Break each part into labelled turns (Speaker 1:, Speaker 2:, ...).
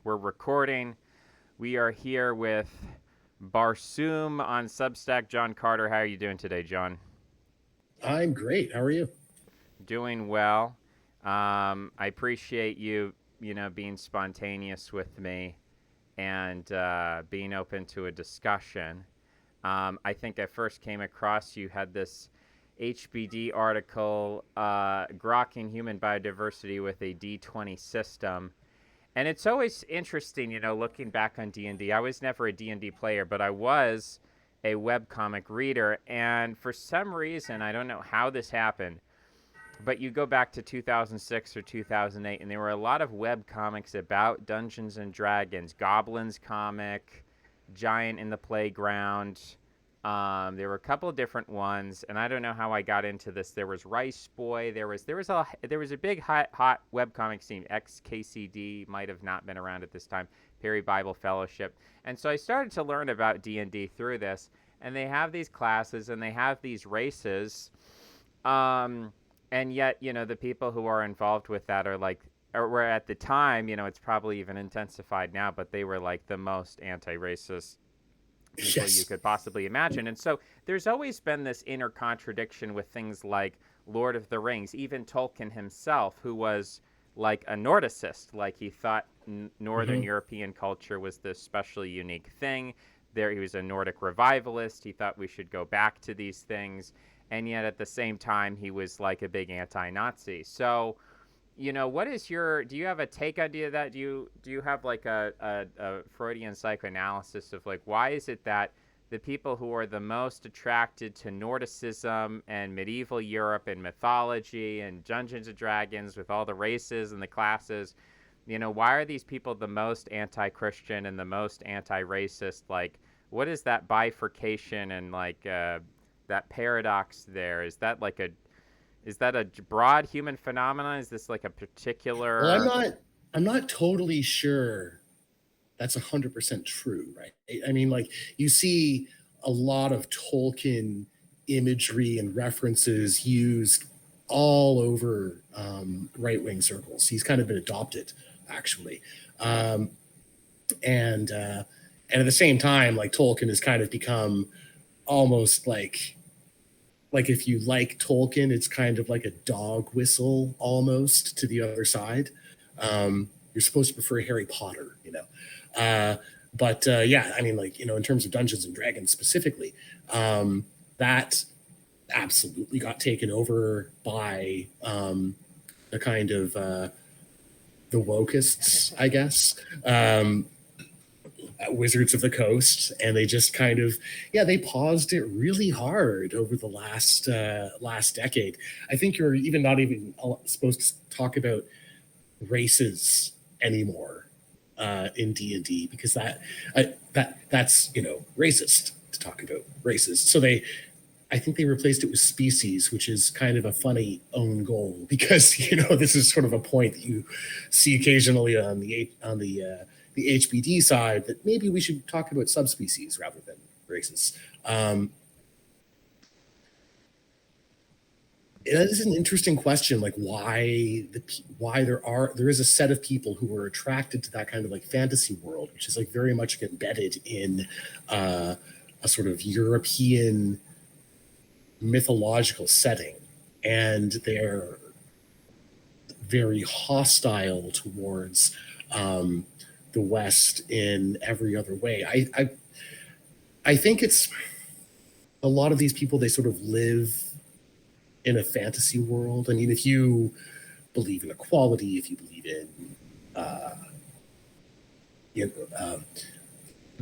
Speaker 1: We're recording. We are here with Barsoom on Substack. John Carter, how are you doing today, John?
Speaker 2: I'm great. How are you?
Speaker 1: Doing well. I appreciate you, being spontaneous with me and being open to a discussion. I think I first came across you had this HBD article, grokking human biodiversity with a D20 system. And it's always interesting, looking back on D&D. I was never a D&D player, but I was a webcomic reader. And for some reason, I don't know how this happened, but you go back to 2006 or 2008, and there were a lot of web comics about Dungeons and Dragons, Goblins comic, Giant in the Playground. There were a couple of different ones, and I don't know how I got into this. There was Rice Boy. There was a big hot web comic scene. XKCD might have not been around at this time. Perry Bible Fellowship, and so I started to learn about D&D through this. And they have these classes and they have these races. Um, and yet, the people who are involved with that are like, or were at the time, it's probably even intensified now, but they were like the most anti-racist people you
Speaker 2: Yes.
Speaker 1: could possibly imagine. And so there's always been this inner contradiction with things like Lord of the Rings, even Tolkien himself, who was like a Nordicist, like he thought Northern
Speaker 2: hmm
Speaker 1: European culture was this specially unique thing. There, he was a Nordic revivalist. He thought we should go back to these things, and yet at the same time, he was like a big anti-Nazi. So, what is your? Do you have a take idea that do you have like a Freudian psychoanalysis of like why is it that the people who are the most attracted to Nordicism and medieval Europe and mythology and Dungeons and Dragons with all the races and the classes, why are these people the most anti-Christian and the most anti-racist? Like, what is that bifurcation and like that paradox there? Is that a broad human phenomenon? Is this like a
Speaker 2: Well, I'm
Speaker 1: particular?
Speaker 2: not. I'm not totally sure that's 100% true, right? I mean, like you see a lot of Tolkien imagery and references used all over right-wing circles. He's kind of been adopted, actually, um, and at the same time, like Tolkien has kind of become almost like if you like Tolkien, it's kind of like a dog whistle almost to the other side. You're supposed to prefer Harry Potter, Uh, but yeah, I mean, like in terms of Dungeons and Dragons specifically, that absolutely got taken over by the kind of the wokeists, I guess. Wizards of the Coast, and they just kind of, yeah, they paused it really hard over the last decade. I think you're even not even supposed to talk about races anymore in D&D because that's racist to talk about races. So I think they replaced it with species, which is kind of a funny own goal because this is sort of a point that you see occasionally on the HBD side that maybe we should talk about subspecies rather than races. That is an interesting question, like why there is a set of people who are attracted to that kind of like fantasy world, which is like very much embedded in uh, a sort of European mythological setting, and they're very hostile towards the West in every other way. I think it's a lot of these people, they sort of live in a fantasy world. I mean, if you believe in equality, if you believe in uh, you know,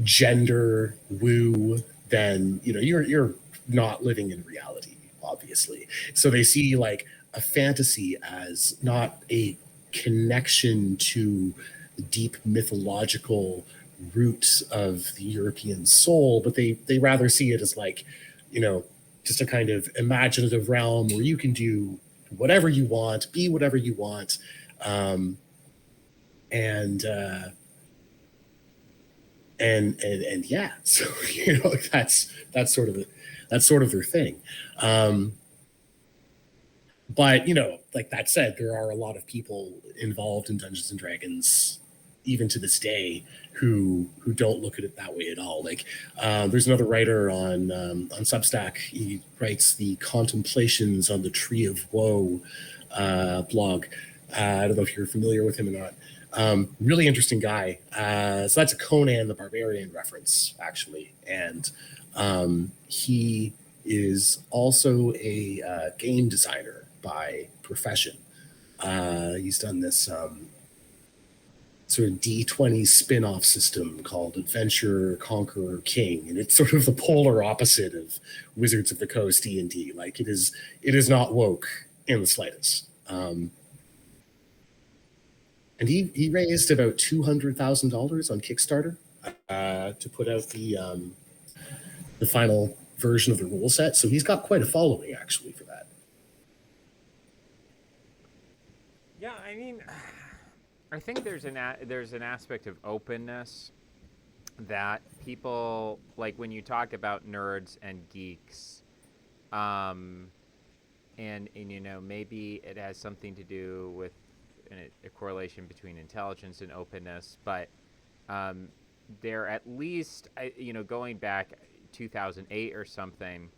Speaker 2: gender woo, then you're not living in reality, obviously. So they see like a fantasy as not a connection to the deep mythological roots of the European soul, but they rather see it as like, you know, just a kind of imaginative realm where you can do whatever you want, be whatever you want, um, and and yeah, so that's sort of their thing. Um, but like that said, there are a lot of people involved in Dungeons and Dragons even to this day who don't look at it that way at all. Like there's another writer on Substack. He writes the Contemplations on the Tree of Woe blog. I don't know if you're familiar with him or not. Really interesting guy. So that's a Conan the Barbarian reference, actually. And he is also a game designer by profession. He's done this sort of D20 spin-off system called Adventure Conqueror King, and it's sort of the polar opposite of Wizards of the Coast D&D. Like it is not woke in the slightest. And he raised about $200,000 on Kickstarter to put out the final version of the rule set. So he's got quite a following actually for that.
Speaker 1: Yeah, I mean, I think there's an aspect of openness that people like when you talk about nerds and geeks, and you know, maybe it has something to do with a correlation between intelligence and openness, but there at least, you know, going back 2008 or something,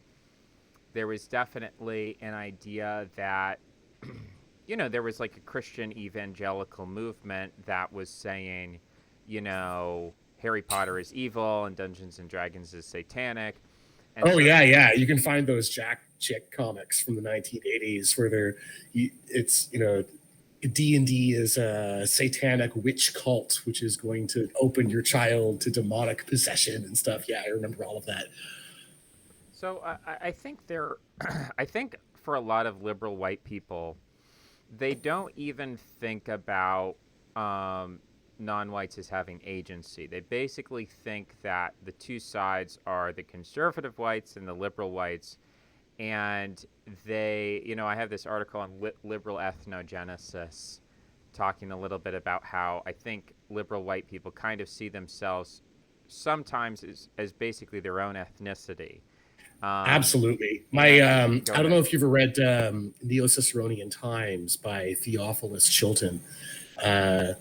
Speaker 1: there was definitely an idea that you know, there was like a Christian evangelical movement that was saying, you know, Harry Potter is evil and Dungeons and Dragons is satanic. And
Speaker 2: oh, so, yeah. You can find those Jack Chick comics from the 1980s where it's, you know, D&D is a satanic witch cult, which is going to open your child to demonic possession and stuff. Yeah, I remember all of that.
Speaker 1: So I think I think for a lot of liberal white people, they don't even think about non-whites as having agency. They basically think that the two sides are the conservative whites and the liberal whites. And they, you know, I have this article on liberal ethnogenesis talking a little bit about how I think liberal white people kind of see themselves sometimes as basically their own ethnicity.
Speaker 2: Absolutely. I don't know if you've ever read Neo-Ciceronian Times by Theophilus Chilton. I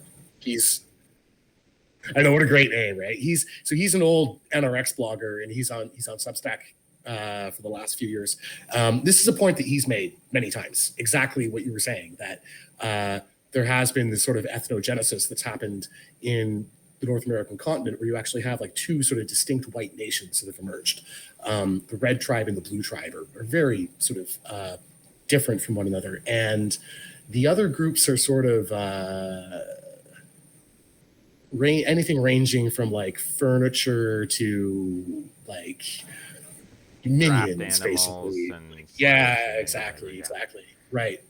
Speaker 2: know, what a great name, right? He's an old NRX blogger, and he's on Substack for the last few years. This is a point that he's made many times. Exactly what you were saying, that there has been this sort of ethnogenesis that's happened in the North American continent, where you actually have like two sort of distinct white nations that have emerged. The red tribe and the blue tribe are very sort of different from one another. And the other groups are sort of anything ranging from like furniture to like minions, basically. Yeah, exactly. Right.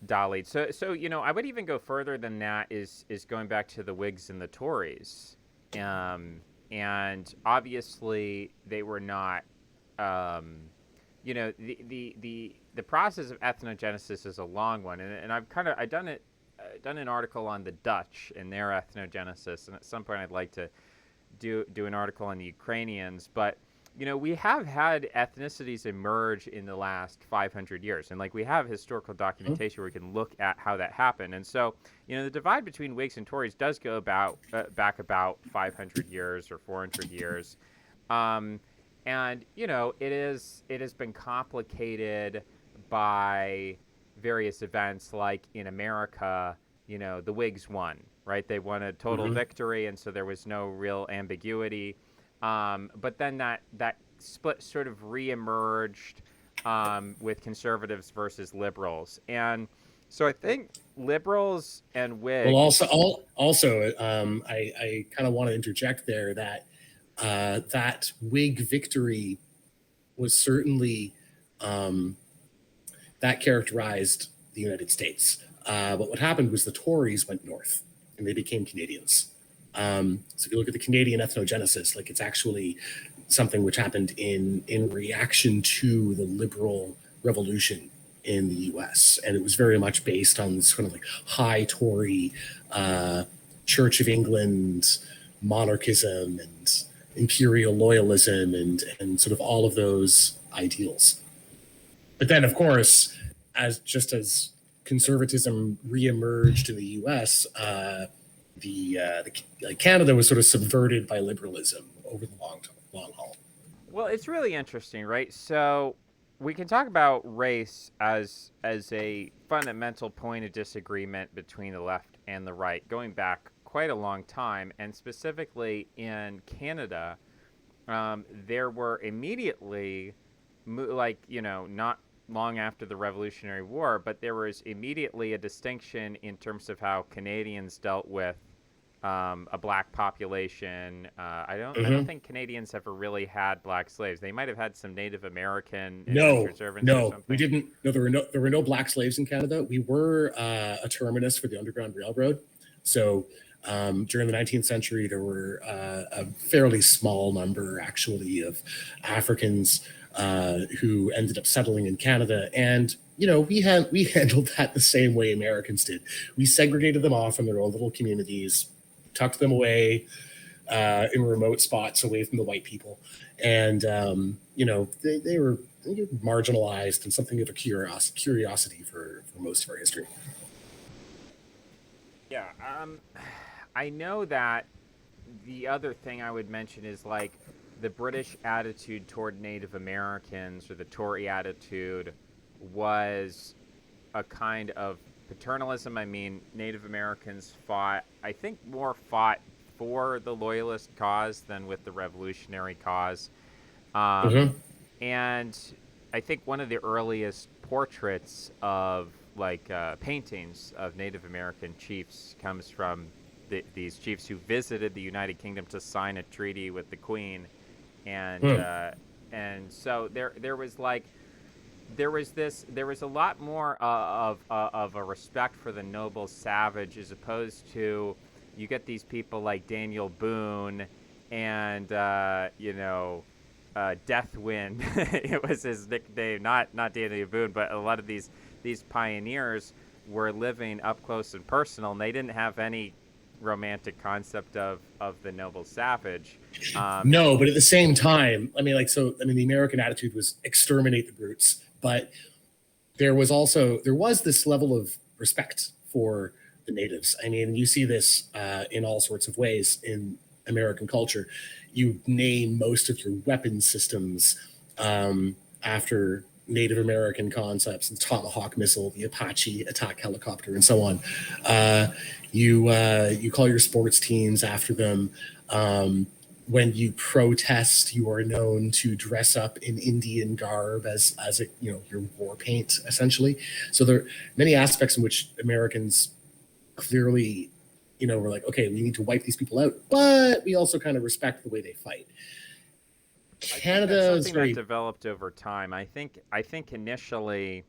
Speaker 1: Dolly. So you know, I would even go further than that. Is going back to the Whigs and the Tories, and obviously they were not. You know, the process of ethnogenesis is a long one, and I've done an article on the Dutch and their ethnogenesis, and at some point I'd like to do an article on the Ukrainians, but. You know, we have had ethnicities emerge in the last 500 years. And, like, we have historical documentation where we can look at how that happened. And so, you know, the divide between Whigs and Tories does go back about 500 years or 400 years. And, you know, it has been complicated by various events, like in America, you know, the Whigs won, right? They won a total victory, and so there was no real ambiguity. But then that split sort of reemerged with conservatives versus liberals, and so I think liberals and Whigs.
Speaker 2: Well, also, I kind of want to interject there that that Whig victory was certainly that characterized the United States. But what happened was the Tories went north and they became Canadians. So if you look at the Canadian ethnogenesis, like it's actually something which happened in reaction to the liberal revolution in the US. And it was very much based on this kind of like high Tory Church of England monarchism and imperial loyalism and sort of all of those ideals. But then, of course, as conservatism reemerged in the US, like Canada was sort of subverted by liberalism over the long haul.
Speaker 1: Well, it's really interesting, right? So we can talk about race as a fundamental point of disagreement between the left and the right, going back quite a long time, and specifically in Canada, there were immediately, like not long after the Revolutionary War, but there was immediately a distinction in terms of how Canadians dealt with a black population. I don't
Speaker 2: Hmm.
Speaker 1: think Canadians ever really had black slaves. They might have had some Native American
Speaker 2: No,
Speaker 1: indentured servants or
Speaker 2: no, we
Speaker 1: something.
Speaker 2: didn't. No, there were no black slaves in Canada. We were a terminus for the Underground Railroad. So during the 19th century, there were a fairly small number, actually, of Africans who ended up settling in Canada, and we handled that the same way Americans did. We segregated them off in their own little communities, tucked them away in remote spots away from the white people, and they were marginalized and something of a curiosity for most of our history.
Speaker 1: Yeah. I know that the other thing I would mention is like the British attitude toward Native Americans, or the Tory attitude, was a kind of paternalism. I mean, Native Americans fought, I think, more fought for the loyalist cause than with the revolutionary cause. Um,
Speaker 2: Hmm.
Speaker 1: and I think one of the earliest portraits of like paintings of Native American chiefs comes from these chiefs who visited the United Kingdom to sign a treaty with the Queen, and
Speaker 2: Hmm.
Speaker 1: so there was like there was a lot more of a respect for the noble savage, as opposed to you get these people like Daniel Boone and Deathwind. It was his nickname, not Daniel Boone, but a lot of these pioneers were living up close and personal, and they didn't have any romantic concept of the noble savage. Um,
Speaker 2: No, but at the same time, I mean, the American attitude was exterminate the brutes, but there was this level of respect for the natives. I mean, you see this in all sorts of ways in American culture. You name most of your weapon systems after Native American concepts: the Tomahawk missile, the Apache attack helicopter, and so on. Uh, you call your sports teams after them. When you protest, you are known to dress up in Indian garb as your war paint, essentially. So there are many aspects in which Americans clearly, were like, okay, we need to wipe these people out, but we also kind of respect the way they fight.
Speaker 1: I think that's
Speaker 2: Canada is
Speaker 1: something that
Speaker 2: very.
Speaker 1: developed over time. I think initially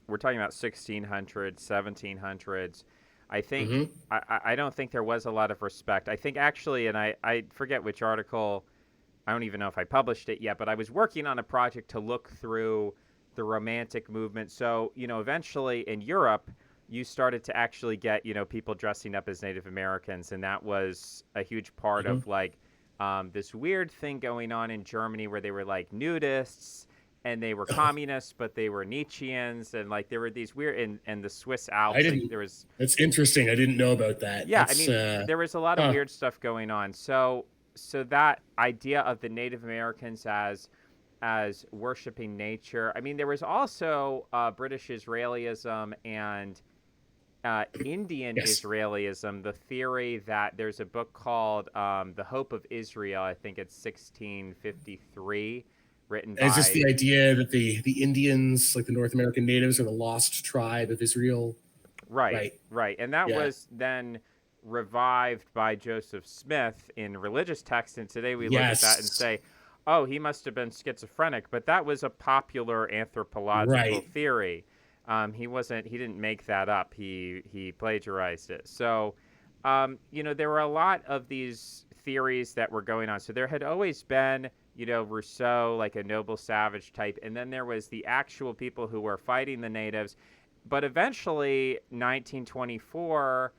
Speaker 1: we're talking about 1600s, 1700s. I think
Speaker 2: Mhm.
Speaker 1: I don't think there was a lot of respect. I think actually, and I forget which article. I don't even know if I published it yet, but I was working on a project to look through the Romantic movement. So eventually in Europe, you started to actually get people dressing up as Native Americans, and that was a huge part
Speaker 2: Mhm.
Speaker 1: of like this weird thing going on in Germany where they were like nudists and they were communists, but they were Nietzscheans, and like there were these weird and the Swiss
Speaker 2: I
Speaker 1: Alps. Like
Speaker 2: didn't.
Speaker 1: there was,
Speaker 2: That's interesting. I didn't know about that.
Speaker 1: yeah, I
Speaker 2: That's
Speaker 1: mean, there was a lot of
Speaker 2: huh.
Speaker 1: weird stuff going on. So that idea of the Native Americans as worshiping nature. I mean, there was also British Israelism and Indian
Speaker 2: Yes.
Speaker 1: Israelism. The theory that there's a book called "The Hope of Israel." I think it's 1653, written
Speaker 2: Is this
Speaker 1: by,
Speaker 2: the idea that the Indians, like the North American natives, are the lost tribe of Israel?
Speaker 1: right,
Speaker 2: Right.
Speaker 1: right, and that
Speaker 2: Yeah.
Speaker 1: was then revived by Joseph Smith in religious texts. And today we look at that and
Speaker 2: Yes.
Speaker 1: say, "Oh, he must have been schizophrenic," but that was a popular anthropological
Speaker 2: Right.
Speaker 1: theory. He wasn't. He didn't make that up. He plagiarized it. So, there were a lot of these theories that were going on. So there had always been, Rousseau, like a noble savage type, and then there was the actual people who were fighting the natives. But eventually, 1924,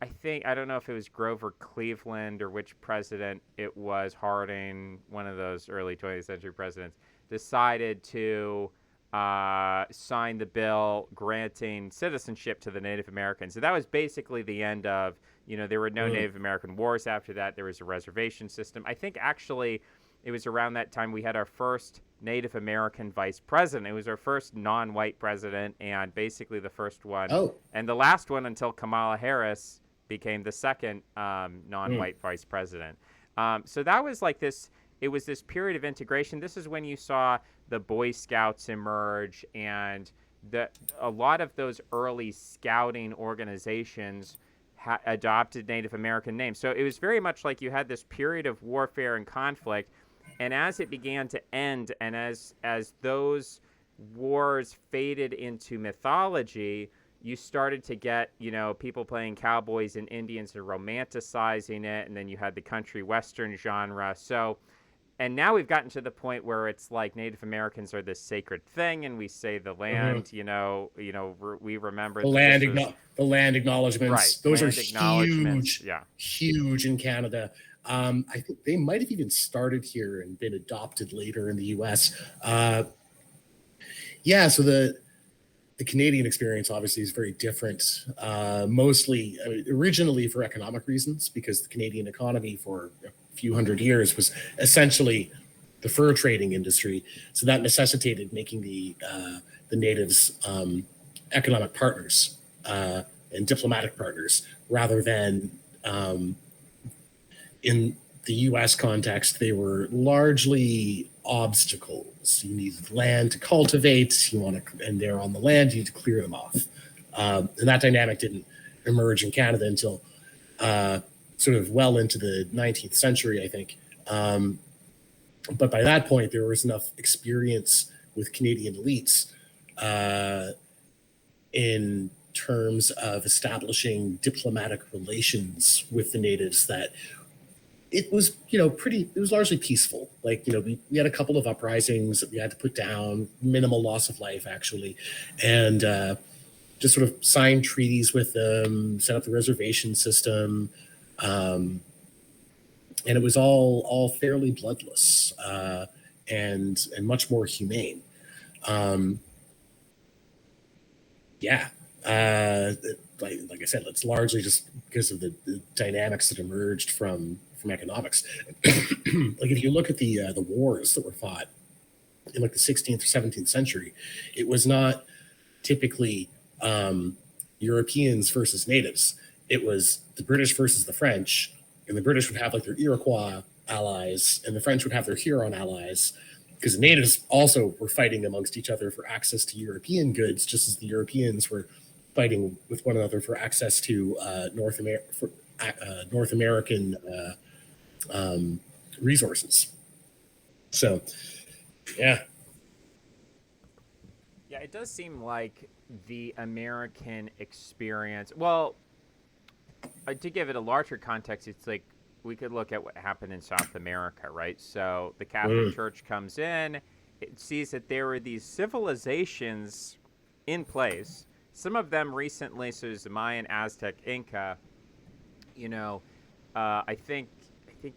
Speaker 1: I don't know if it was Grover Cleveland or which president it was, Harding, one of those early 20th century presidents, decided to signed the bill granting citizenship to the Native Americans. So that was basically the end of, there were no
Speaker 2: Mm.
Speaker 1: Native American wars after that. There was a reservation system. I think actually it was around that time we had our first Native American vice president. It was our first non-white president, and basically the first one
Speaker 2: Oh.
Speaker 1: and the last one until Kamala Harris became the second
Speaker 2: Mm.
Speaker 1: non-white vice president. So that was like this. It was this period of integration. This is when you saw the Boy Scouts emerge, and a lot of those early scouting organizations adopted Native American names. So it was very much like you had this period of warfare and conflict, and as it began to end, and as those wars faded into mythology, you started to get, people playing cowboys and Indians and romanticizing it, and then you had the country western genre. So, and now we've gotten to the point where it's like Native Americans are this sacred thing, and we say the
Speaker 2: Mhm.
Speaker 1: land, we remember
Speaker 2: The
Speaker 1: that
Speaker 2: land
Speaker 1: this was
Speaker 2: the land
Speaker 1: right.
Speaker 2: acknowledgements, those are
Speaker 1: Land acknowledgements,
Speaker 2: huge,
Speaker 1: yeah.
Speaker 2: huge in Canada. I think they might have even started here and been adopted later in the US. Yeah, so the Canadian experience obviously is very different, mostly originally for economic reasons, because the Canadian economy for a few hundred years was essentially the fur trading industry. So that necessitated making the natives economic partners and diplomatic partners rather than in the US context, they were largely obstacles. You needed land to cultivate, and they're on the land, you need to clear them off. And that dynamic didn't emerge in Canada until sort of well into the 19th century, I think. But by that point, there was enough experience with Canadian elites in terms of establishing diplomatic relations with the natives that it was it was largely peaceful. Like we had a couple of uprisings that we had to put down, minimal loss of life actually, and just sort of signed treaties with them, set up the reservation system, and it was all fairly bloodless and much more humane. Yeah. Like I said, it's largely just because of the dynamics that emerged from economics. Like if you look at the wars that were fought in like the 16th or 17th century, it was not typically Europeans versus natives. It was the British versus the French, and the British would have like their Iroquois allies, and the French would have their Huron allies, because the natives also were fighting amongst each other for access to European goods, just as the Europeans were fighting with one another for access to North American resources. So, yeah.
Speaker 1: Yeah, it does seem like the American experience. Well, to give it a larger context, it's like we could look at what happened in South America, right? So the Catholic Church comes in, it sees that there were these civilizations in place. Some of them recently, so there's the Mayan, Aztec, Inca. I think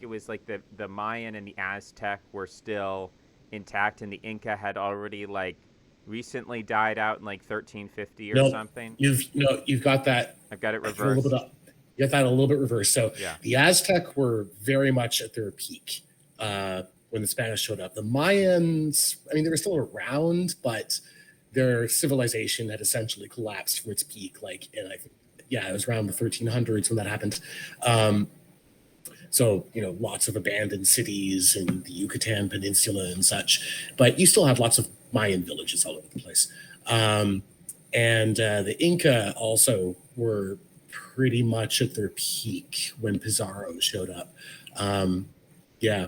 Speaker 1: it was like the Mayan and the Aztec were still intact, and the Inca had already like recently died out in like 1350 or something.
Speaker 2: You've got that.
Speaker 1: I've got it
Speaker 2: A
Speaker 1: reversed.
Speaker 2: little bit up. You got that a little bit reversed. So
Speaker 1: yeah.
Speaker 2: The Aztec were very much at their peak when the Spanish showed up. The Mayans, I mean, they were still around, but their civilization had essentially collapsed from its peak. And I think, it was around the 1300s when that happened. So, lots of abandoned cities in the Yucatan Peninsula and such, but you still have lots of Mayan villages all over the place. And the Inca also were pretty much at their peak when Pizarro showed up. Yeah.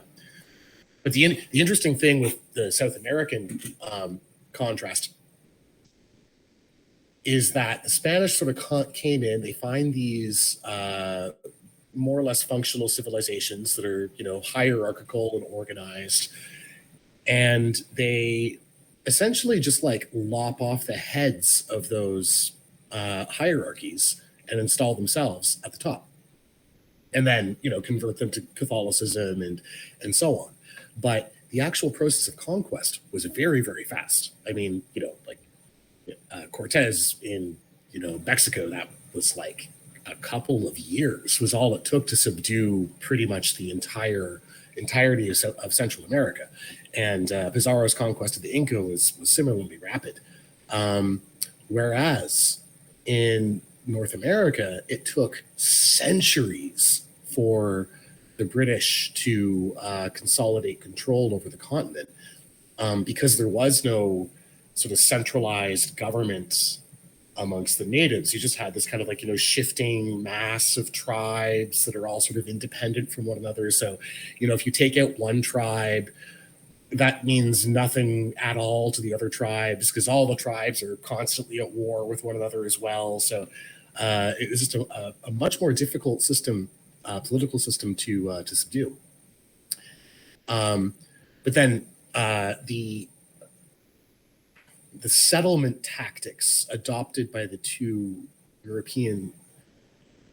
Speaker 2: But the interesting thing with the South American contrast is that the Spanish sort of came in, they find these more or less functional civilizations that are, hierarchical and organized. And they essentially just like lop off the heads of those hierarchies and install themselves at the top. And then, convert them to Catholicism and so on. But the actual process of conquest was very, very fast. I mean, like Cortez in Mexico, that was like a couple of years was all it took to subdue pretty much the entirety of Central America. And Pizarro's conquest of the Inca was similarly rapid. Whereas in North America, it took centuries for the British to consolidate control over the continent, because there was no sort of centralized government amongst the natives. You just had this kind of like, shifting mass of tribes that are all sort of independent from one another. So, if you take out one tribe, that means nothing at all to the other tribes, because all the tribes are constantly at war with one another as well. So it was just a much more difficult system, political system to subdue. But then the settlement tactics adopted by the two European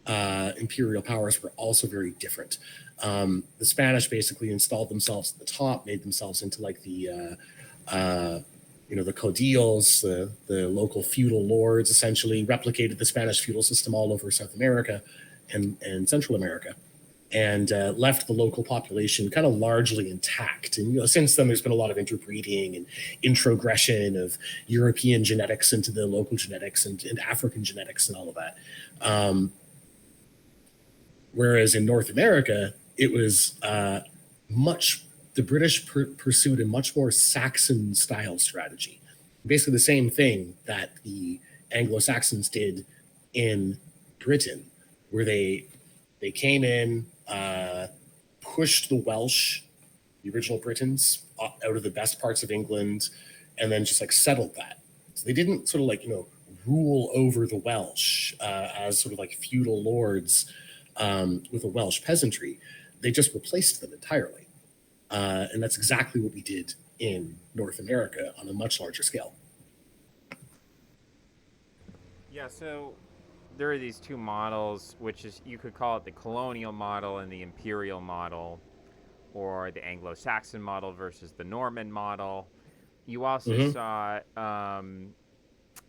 Speaker 2: imperial powers were also very different. The Spanish basically installed themselves at the top, made themselves into like the caudillos, the local feudal lords, essentially replicated the Spanish feudal system all over South America and Central America, and left the local population kind of largely intact. And since then, there's been a lot of interbreeding and introgression of European genetics into the local genetics and African genetics and all of that. Whereas in North America, it was the British pursued a much more Saxon style strategy. Basically the same thing that the Anglo-Saxons did in Britain, where they came in, pushed the Welsh, the original Britons, out of the best parts of England, and then just like settled that. So they didn't sort of like, rule over the Welsh as sort of like feudal lords with a Welsh peasantry. They just replaced them entirely. And that's exactly what we did in North America on a much larger scale.
Speaker 1: Yeah, so there are these two models, which is, you could call it the colonial model and the imperial model, or the Anglo-Saxon model versus the Norman model. You also saw,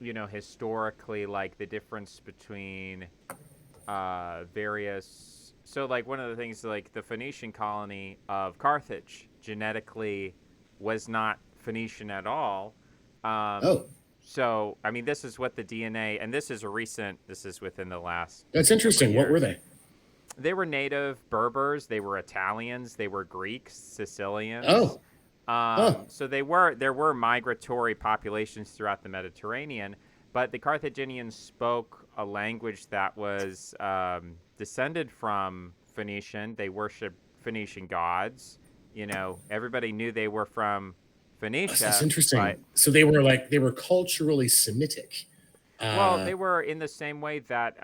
Speaker 1: historically, like the difference between various. So, like, one of the things, like the Phoenician colony of Carthage genetically was not Phoenician at all. So, I mean, this is what the DNA, and this is within the last.
Speaker 2: That's interesting. What were they?
Speaker 1: They were native Berbers. They were Italians. They were Greeks, Sicilians. So there were migratory populations throughout the Mediterranean, but the Carthaginians spoke a language that was descended from Phoenician. They worshipped Phoenician gods. Everybody knew they were from Phoenicia.
Speaker 2: That's interesting. So they were culturally Semitic.
Speaker 1: Well, they were in the same way that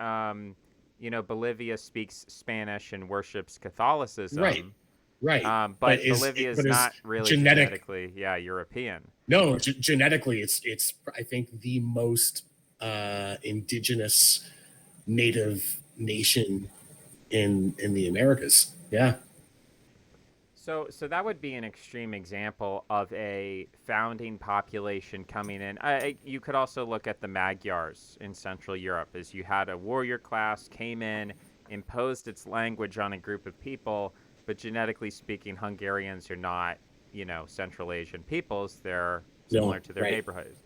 Speaker 1: Bolivia speaks Spanish and worships Catholicism.
Speaker 2: Right.
Speaker 1: But Bolivia is not really genetically, European.
Speaker 2: No, genetically, it's I think the most indigenous native nation in the Americas. Yeah.
Speaker 1: So that would be an extreme example of a founding population coming in. You could also look at the Magyars in Central Europe, as you had a warrior class came in, imposed its language on a group of people, but genetically speaking, Hungarians are not, Central Asian peoples. They're similar to their neighborhoods.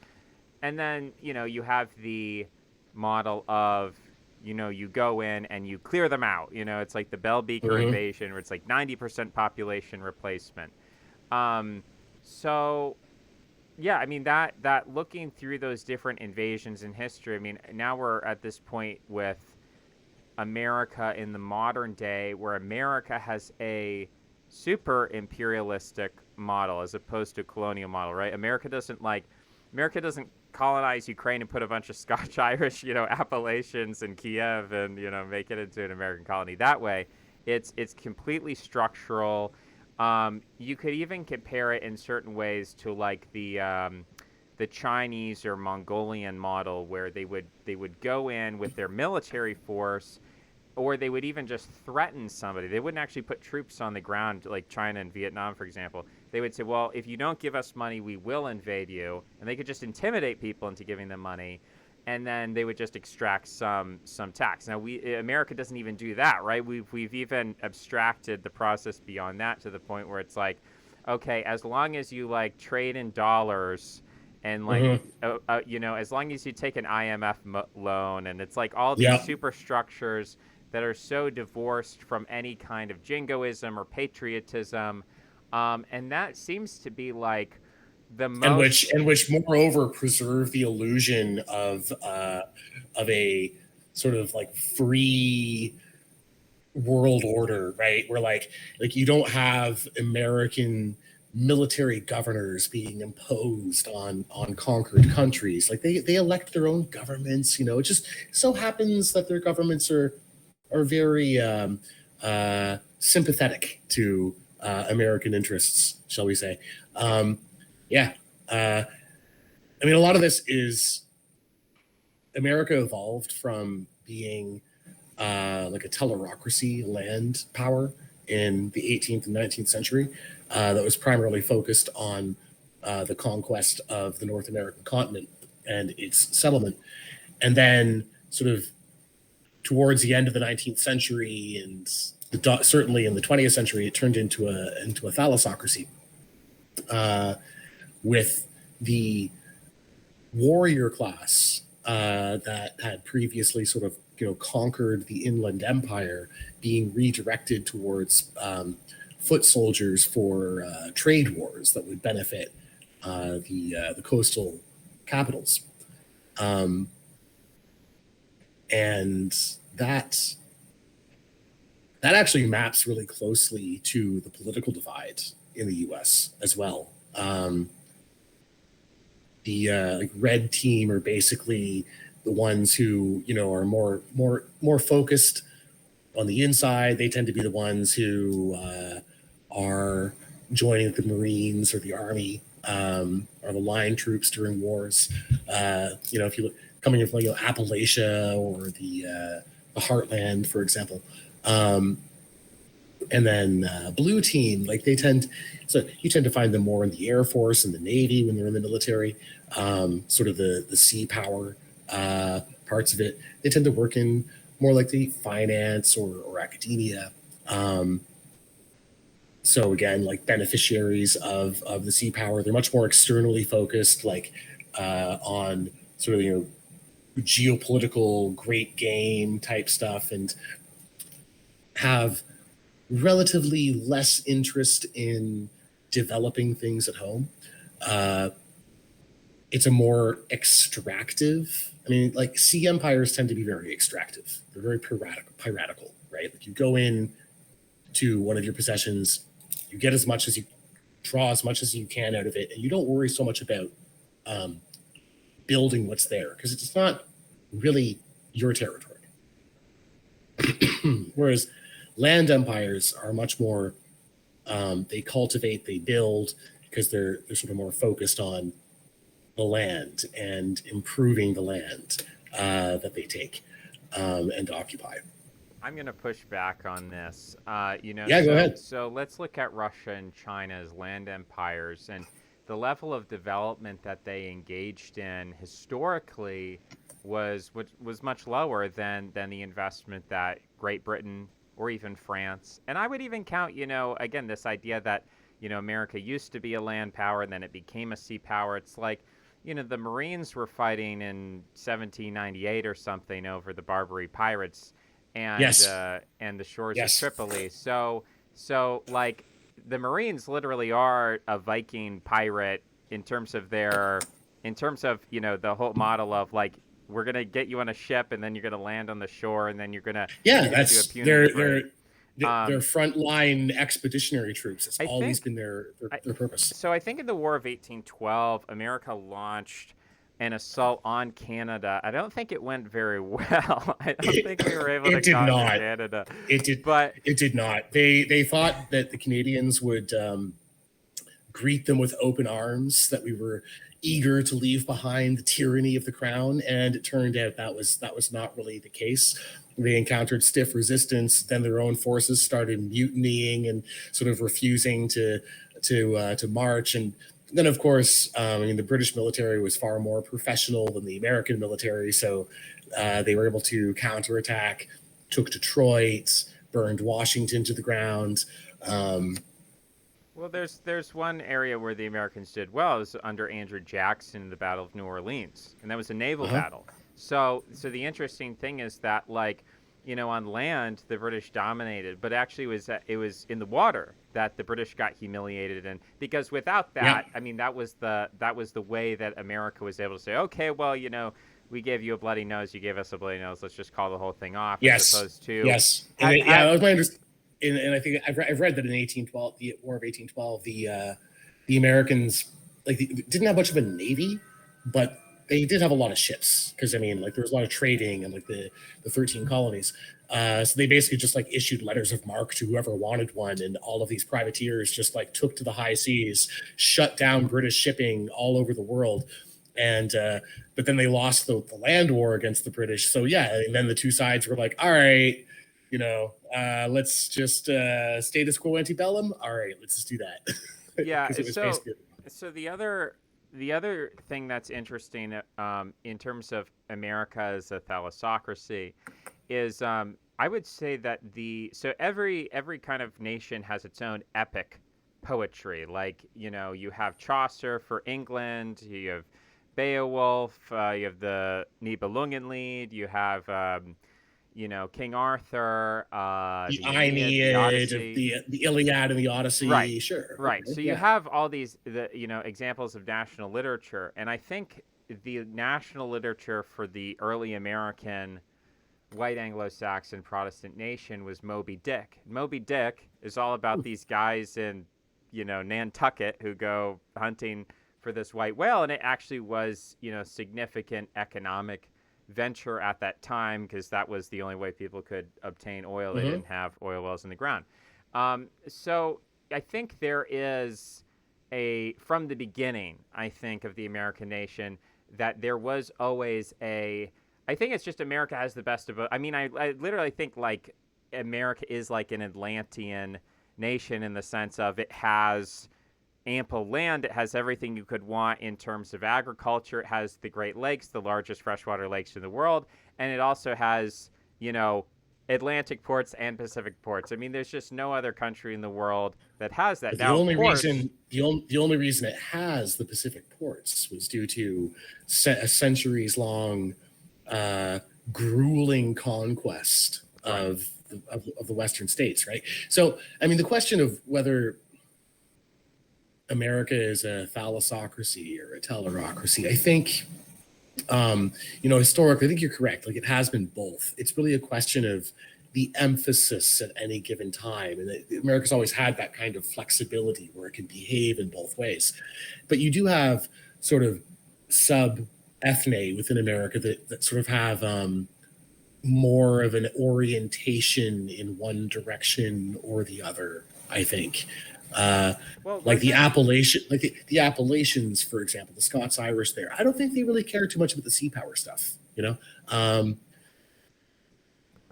Speaker 1: And then, you have the model of, you go in and you clear them out. It's like the Bell Beaker invasion, where it's like 90% population replacement. So, yeah, I mean, that looking through those different invasions in history, I mean, now we're at this point with America in the modern day, where America has a super imperialistic model as opposed to a colonial model, right? America doesn't colonize Ukraine and put a bunch of Scotch-Irish, Appalachians in Kiev and, make it into an American colony that way. It's completely structural. You could even compare it in certain ways to like the Chinese or Mongolian model, where they would go in with their military force or they would even just threaten somebody. They wouldn't actually put troops on the ground like China and Vietnam, for example. They would say, well, if you don't give us money, we will invade you. And they could just intimidate people into giving them money. And then they would just extract some tax. Now, America doesn't even do that, right? We've even abstracted the process beyond that to the point where it's like, okay, as long as you like trade in dollars and like
Speaker 2: Mhm.
Speaker 1: as long as you take an IMF loan, and it's like all these
Speaker 2: Yeah.
Speaker 1: superstructures that are so divorced from any kind of jingoism or patriotism, and that seems to be like the
Speaker 2: and
Speaker 1: most.
Speaker 2: which moreover preserve the illusion of a sort of like free world order, right? Where like you don't have American military governors being imposed on conquered countries. Like they elect their own governments. You know, it just so happens that their governments are very sympathetic to American interests, shall we say? Yeah. I mean, a lot of this is America evolved from being like a telerocracy land power in the 18th and 19th century that was primarily focused on the conquest of the North American continent and its settlement. And then, sort of towards the end of the 19th century and certainly in the 20th century, it turned into a thalassocracy with the warrior class that had previously sort of conquered the inland empire being redirected towards foot soldiers for trade wars that would benefit the coastal capitals, and that actually maps really closely to the political divide in the U.S. as well. The like red team are basically the ones who are more focused on the inside. They tend to be the ones who are joining the Marines or the Army, or the line troops during wars. If you look coming from Appalachia or the Heartland, for example. And then blue team, like you tend to find them more in the Air Force and the Navy when they're in the military, sort of the sea power parts of it. They tend to work in more like the finance or academia. So again, like beneficiaries of the sea power, they're much more externally focused, like on sort of geopolitical great game type stuff, and have relatively less interest in developing things at home. It's a more extractive. I mean, like sea empires tend to be very extractive. They're very piratical, right? Like you go in to one of your possessions, you get as much as you draw as much as you can out of it, and you don't worry so much about building what's there because it's not really your territory. Whereas land empires are much more they cultivate, they build, because they're sort of more focused on the land and improving the land that they take and occupy.
Speaker 1: I'm going to push back on this.
Speaker 2: Yeah, go ahead.
Speaker 1: So let's look at Russia and China as land empires, and the level of development that they engaged in historically was much lower than the investment that Great Britain or even France. And I would even count, again, this idea that, America used to be a land power and then it became a sea power. It's like, the Marines were fighting in 1798 or something over the Barbary pirates and
Speaker 2: Yes.
Speaker 1: And the shores
Speaker 2: Yes.
Speaker 1: of Tripoli. So like the Marines literally are a Viking pirate in terms of the whole model of like, we're gonna get you on a ship and then you're gonna land on the shore and then you're gonna do a punitive raid.
Speaker 2: Their frontline expeditionary troops. It's always been their purpose.
Speaker 1: So I think in the War of 1812, America launched an assault on Canada. I don't think it went very well. I don't think we were able to conquer Canada.
Speaker 2: It did not. They thought that the Canadians would greet them with open arms, that we were eager to leave behind the tyranny of the crown, and it turned out that was not really the case. They encountered stiff resistance. Then their own forces started mutinying and sort of refusing to march. And then, of course, I mean, the British military was far more professional than the American military, so they were able to counterattack, took Detroit, burned Washington to the ground. Um,
Speaker 1: Well, there's one area where the Americans did well. It was under Andrew Jackson in the Battle of New Orleans, and that was a naval
Speaker 2: uh-huh.
Speaker 1: battle. So the interesting thing is that, like, on land the British dominated, but actually it was in the water that the British got humiliated, and because without
Speaker 2: Yeah.
Speaker 1: that, I mean, that was the way that America was able to say, okay, well, we gave you a bloody nose, you gave us a bloody nose, let's just call the whole thing off, as
Speaker 2: Yes.
Speaker 1: opposed to
Speaker 2: Yes.
Speaker 1: had
Speaker 2: Yeah,
Speaker 1: had
Speaker 2: that was my understanding. And I think I've read that in 1812, the War of 1812, the Americans didn't have much of a navy, but they did have a lot of ships because I mean, like there was a lot of trading and like the 13 colonies. So they basically just like issued letters of marque to whoever wanted one, and all of these privateers just like took to the high seas, shut down British shipping all over the world, and but then they lost the land war against the British. So yeah, and then the two sides were like, all right, let's just status quo antebellum. All right, let's just do that
Speaker 1: yeah.
Speaker 2: because it was
Speaker 1: So
Speaker 2: basically
Speaker 1: so the other thing that's interesting, in terms of America as a thalassocracy, is, I would say that every kind of nation has its own epic poetry. Like, you have Chaucer for England, you have Beowulf, you have the Nibelungenlied, you have, King Arthur,
Speaker 2: the
Speaker 1: the Aeneid, the
Speaker 2: Aeneid,
Speaker 1: Odyssey.
Speaker 2: the Iliad, and the
Speaker 1: Right.
Speaker 2: Odyssey. Sure,
Speaker 1: Right.
Speaker 2: okay,
Speaker 1: So you
Speaker 2: yeah.
Speaker 1: have all these examples of national literature, and I think the national literature for the early American white Anglo-Saxon Protestant nation was Moby Dick. Moby Dick is all about these guys in, Nantucket who go hunting for this white whale, and it actually was, significant economic venture at that time because that was the only way people could obtain oil. They
Speaker 2: Mm-hmm.
Speaker 1: didn't have oil wells in the ground. So I think there is from the beginning, I think, of the American nation, that there was always I think it's just America has the best of both. I mean, I literally think like America is like an Atlantean nation in the sense of it has ample land. It has everything you could want in terms of agriculture. It has the Great Lakes, the largest freshwater lakes in the world. And it also has, Atlantic ports and Pacific ports. I mean, there's just no other country in the world that has that.
Speaker 2: But
Speaker 1: Now, of course,
Speaker 2: the only reason it has the Pacific ports was due to a centuries long uh, grueling conquest
Speaker 1: right.
Speaker 2: of the Western states, right? So, I mean, the question of whether America is a thalassocracy or a telerocracy, I think, historically, I think you're correct. Like it has been both. It's really a question of the emphasis at any given time. And America's always had that kind of flexibility where it can behave in both ways. But you do have sort of sub ethne within America that sort of have more of an orientation in one direction or the other, I think. Uh,
Speaker 1: Well,
Speaker 2: like the
Speaker 1: wasn't
Speaker 2: the Appalachians, for example, the Scots Irish there. I don't think they really care too much about the sea power stuff, you know? Um,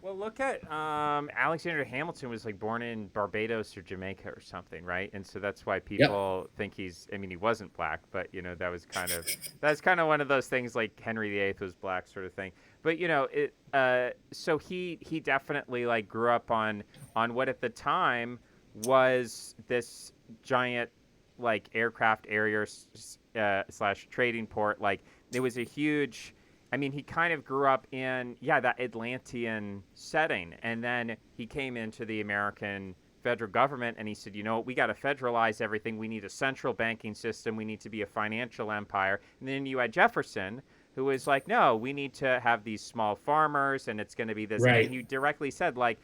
Speaker 1: Well, look at, Alexander Hamilton was like born in Barbados or Jamaica or something, right? And so that's why
Speaker 2: yep.
Speaker 1: people think he's. I mean, he wasn't black, but that's kind of one of those things like Henry VIII was black, sort of thing. But it. So he definitely like grew up on what at the time was this giant like aircraft area, slash trading port. Like it was a huge. I mean, he kind of grew up in, yeah, that Atlantean setting. And then he came into the American federal government and he said, we got to federalize everything. We need a central banking system. We need to be a financial empire. And then you had Jefferson, who was like, no, we need to have these small farmers and it's going to be this. And
Speaker 2: Right.
Speaker 1: he directly said, like,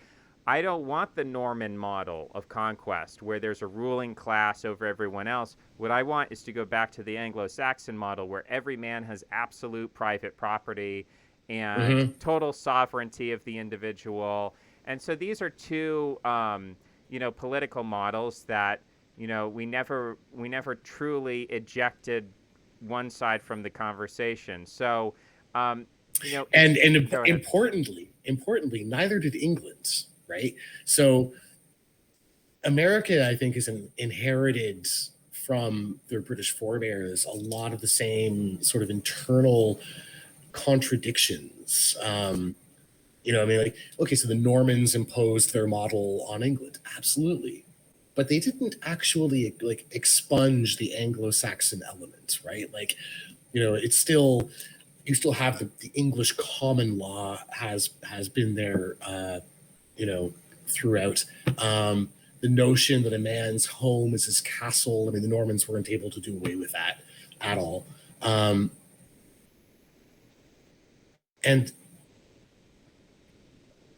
Speaker 1: I don't want the Norman model of conquest where there's a ruling class over everyone else. What I want is to go back to the Anglo-Saxon model where every man has absolute private property and
Speaker 2: Mm-hmm.
Speaker 1: total sovereignty of the individual. And so these are two, political models that, we never truly ejected one side from the conversation. So, You know,
Speaker 2: And
Speaker 1: go ahead.
Speaker 2: importantly, neither did England, right? So America, I think, is inherited from their British forebears a lot of the same sort of internal contradictions. I mean, like, okay, so the Normans imposed their model on England, absolutely, but they didn't actually like expunge the Anglo-Saxon element, right? Like, it's still, you still have the English common law has been there, throughout. The notion that a man's home is his castle. I mean, the Normans weren't able to do away with that at all. And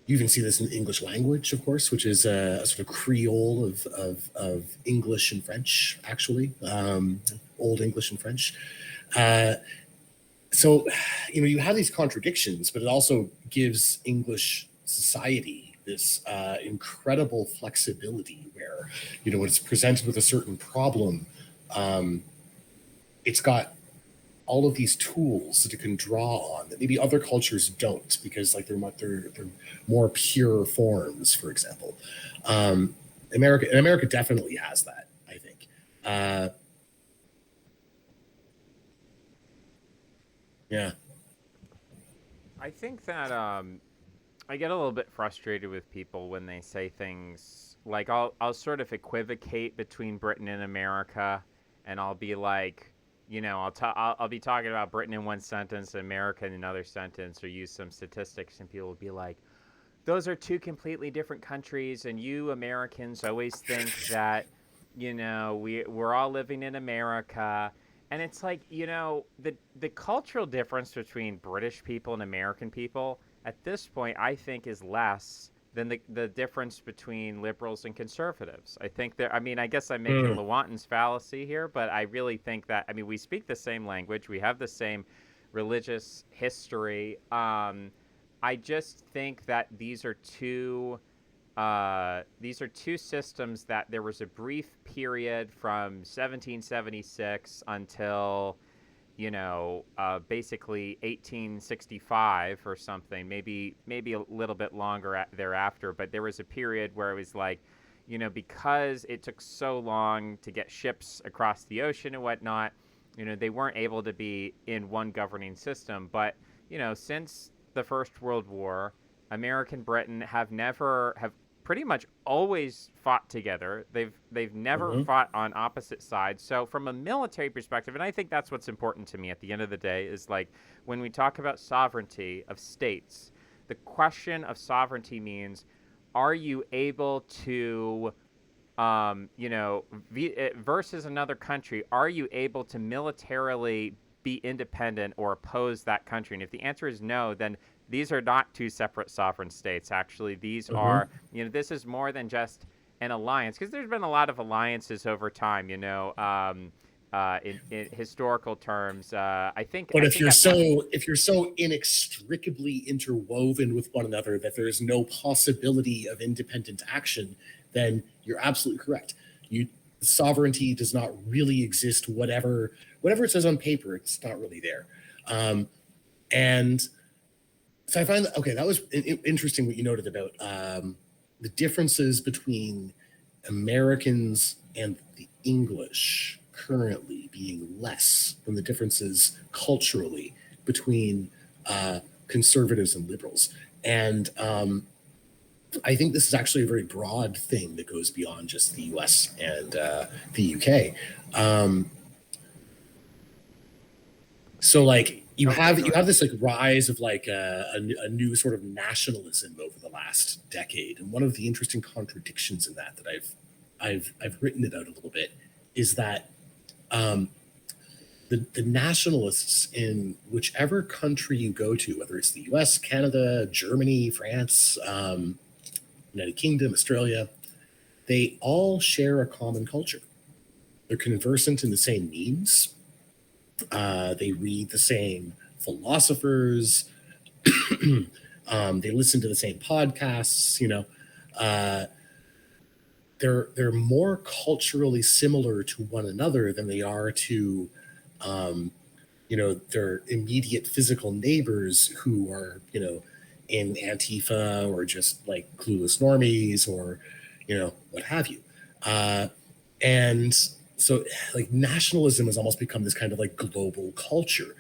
Speaker 2: you even see this in the English language, of course, which is a sort of Creole of English and French, actually, Old English and French. So, you have these contradictions, but it also gives English society this incredible flexibility where, when it's presented with a certain problem, it's got all of these tools that it can draw on that maybe other cultures don't, because like they're more pure forms, for example. America definitely has that, I think. Yeah.
Speaker 1: I think that I get a little bit frustrated with people when they say things like I'll sort of equivocate between Britain and America, and I'll be like, I'll be talking about Britain in one sentence, America in another sentence, or use some statistics, and people will be like, those are two completely different countries, and you Americans always think that, we're all living in America. And it's like, the cultural difference between British people and American people at this point, I think, is less than the difference between liberals and conservatives. I think I mean, I guess I'm making Lewontin's fallacy here, but I really think that, I mean, we speak the same language, we have the same religious history. I just think that these are two systems that there was a brief period from 1776 until, basically 1865 or something, maybe a little bit longer thereafter. But there was a period where it was like, because it took so long to get ships across the ocean and whatnot, they weren't able to be in one governing system. But, since the First World War, American Britain have pretty much always fought together. They've never fought on opposite sides. So from a military perspective, and I think that's what's important to me at the end of the day, is like when we talk about sovereignty of states, the question of sovereignty means, are you able to versus another country, are you able to militarily be independent or oppose that country? And if the answer is no, then these are not two separate sovereign states. Actually, these are, this is more than just an alliance, because there's been a lot of alliances over time, in historical terms. I think.
Speaker 2: But if you're so inextricably interwoven with one another that there is no possibility of independent action, then you're absolutely correct. Sovereignty does not really exist. Whatever it says on paper, it's not really there. And so I find that, okay, that was interesting what you noted about the differences between Americans and the English currently being less than the differences culturally between conservatives and liberals. And I think this is actually a very broad thing that goes beyond just the US and the UK. So like you have this like rise of like a new sort of nationalism over the last decade, and one of the interesting contradictions in that I've written about a little bit is that the nationalists in whichever country you go to, whether it's the US, Canada, Germany, France, United Kingdom, Australia, they all share a common culture. They're conversant in the same memes. They read the same philosophers. They listen to the same podcasts. They're more culturally similar to one another than they are to their immediate physical neighbors who are, in Antifa or just like clueless normies or, what have you. And so like nationalism has almost become this kind of like global culture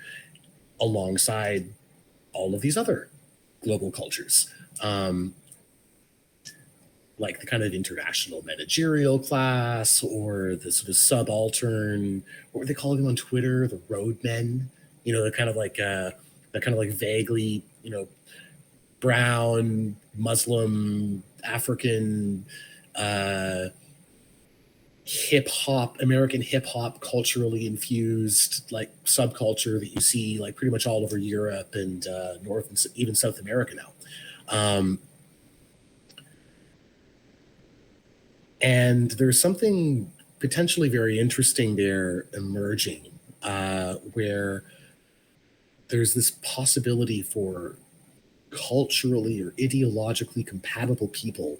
Speaker 2: alongside all of these other global cultures. Like the kind of international managerial class or the sort of subaltern, what were they calling them on Twitter? The roadmen, the kind of like vaguely, brown, Muslim, African, American hip hop, culturally infused like subculture that you see like pretty much all over Europe and North and even South America now. And there's something potentially very interesting there emerging, where there's this possibility for culturally or ideologically compatible people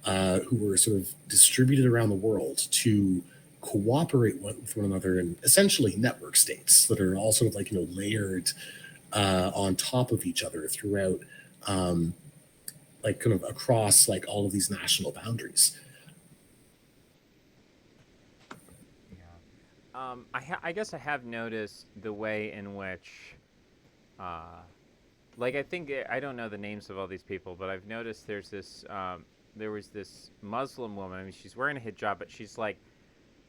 Speaker 2: who were sort of distributed around the world to cooperate with one another in essentially network states that are all sort of like, layered on top of each other throughout, like kind of across like all of these national boundaries.
Speaker 1: I guess I have noticed the way in which, like I don't know the names of all these people, but I've noticed there's this there was this Muslim woman. I mean, she's wearing a hijab, but she's like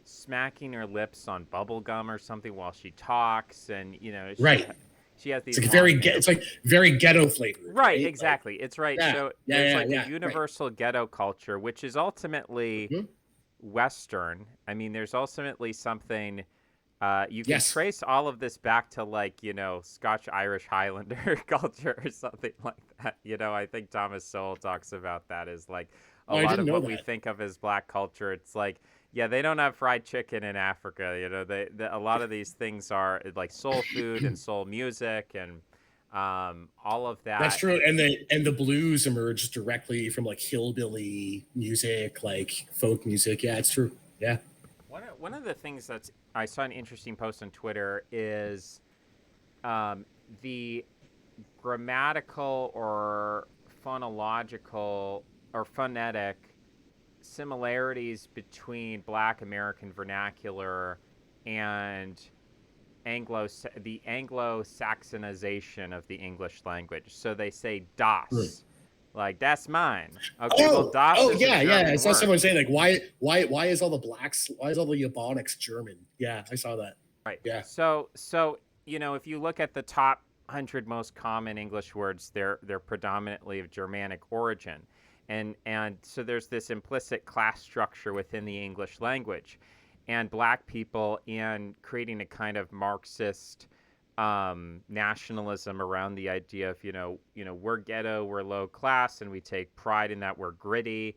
Speaker 1: smacking her lips on bubble gum or something while she talks, and
Speaker 2: Right.
Speaker 1: she has these.
Speaker 2: It's like it's like very ghetto flavor.
Speaker 1: Right. Exactly. Like, it's right.
Speaker 2: Yeah,
Speaker 1: So there's like a universal ghetto culture, which is ultimately Western. I mean, there's ultimately something. You can trace all of this back to like, Scotch Irish Highlander culture or something like that. I think Thomas Sowell talks about that as like a lot of what we think of as black culture. It's like, yeah, they don't have fried chicken in Africa. A lot of these things are like soul food and soul music and all of that.
Speaker 2: That's true. And the blues emerged directly from like hillbilly music, like folk music. Yeah, it's true. Yeah.
Speaker 1: One of the things I saw an interesting post on Twitter is the grammatical or phonological or phonetic similarities between Black American vernacular and the Anglo-Saxonization of the English language. So they say das. Like, that's mine. Okay, well, das is
Speaker 2: yeah,
Speaker 1: a German
Speaker 2: I saw
Speaker 1: word.
Speaker 2: someone saying like, why is all the Ebonics German? Yeah, I saw that.
Speaker 1: Right.
Speaker 2: Yeah.
Speaker 1: So if you look at the top 100 most common English words, they're predominantly of Germanic origin, and so there's this implicit class structure within the English language, and Black people, in creating a kind of Marxist nationalism around the idea of we're ghetto, we're low class, and we take pride in that we're gritty.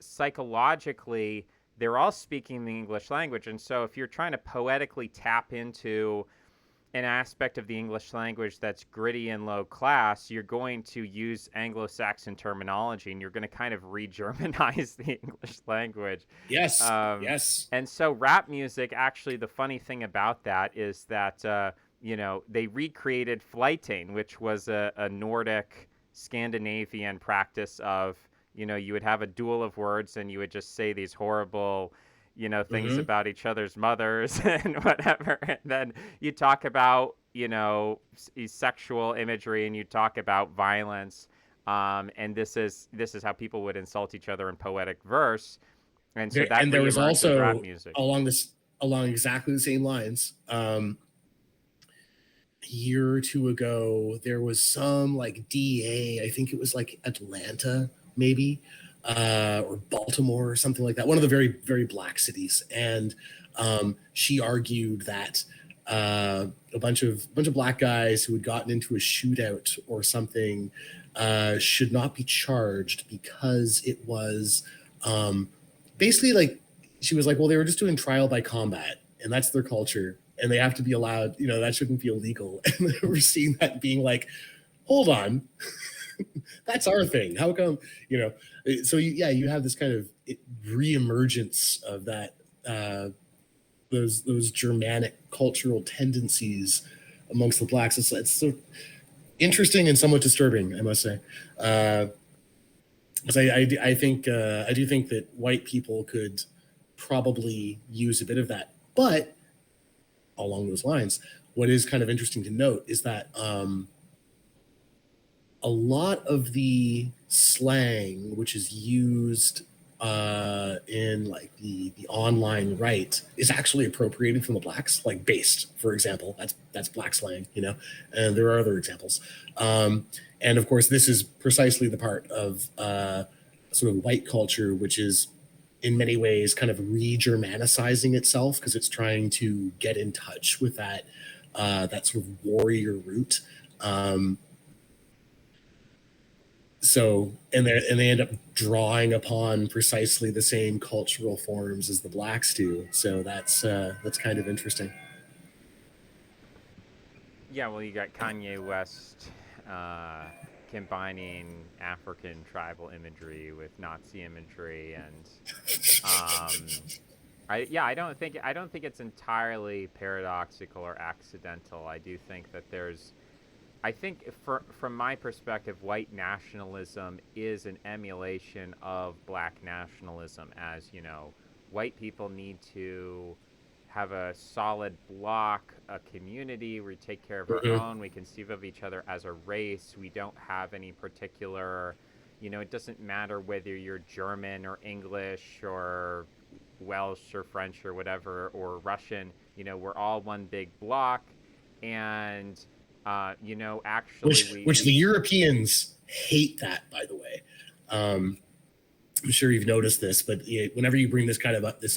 Speaker 1: Psychologically, they're all speaking the English language, and so if you're trying to poetically tap into an aspect of the English language that's gritty and low class, you're going to use Anglo-Saxon terminology, and you're going to kind of re-Germanize the English language.
Speaker 2: Yes. Yes.
Speaker 1: And so rap music, actually, the funny thing about that is that they recreated flyting, which was a Nordic Scandinavian practice of, you would have a duel of words and you would just say these horrible, things about each other's mothers and whatever. And then you talk about, sexual imagery, and you talk about violence. And this is how people would insult each other in poetic verse. And so
Speaker 2: there was also
Speaker 1: rap music.
Speaker 2: along exactly the same lines. A year or two ago, there was some like DA, I think it was like Atlanta, maybe, or Baltimore or something like that. One of the very, very Black cities. And she argued that a bunch of Black guys who had gotten into a shootout or something should not be charged because it was basically like, she was like, well, they were just doing trial by combat, and that's their culture, and they have to be allowed, that shouldn't be illegal. And we're seeing that being like, hold on, that's our thing. How come, so you have this kind of reemergence of that, those Germanic cultural tendencies amongst the blacks. It's so interesting and somewhat disturbing, I must say. Because I do think that white people could probably use a bit of that. But along those lines, what is kind of interesting to note is that a lot of the slang which is used in like the online right is actually appropriated from the blacks, like based, for example. That's black slang, you know, and there are other examples. And of course, this is precisely the part of sort of white culture, which is in many ways kind of re-Germanicizing itself because it's trying to get in touch with that sort of warrior root. So and they end up drawing upon precisely the same cultural forms as the blacks do. So that's kind of interesting.
Speaker 1: Yeah, well, you got Kanye West combining African tribal imagery with Nazi imagery, and I don't think it's entirely paradoxical or accidental. I do think that I think from my perspective, white nationalism is an emulation of black nationalism. As you know, white people need to have a solid block, a community. We take care of our
Speaker 2: Mhm.
Speaker 1: own. We conceive of each other as a race. We don't have any particular, it doesn't matter whether you're German or English or Welsh or French or whatever or Russian. We're all one big block, and actually
Speaker 2: Which the Europeans hate that, by the way. I'm sure you've noticed this, but whenever you bring this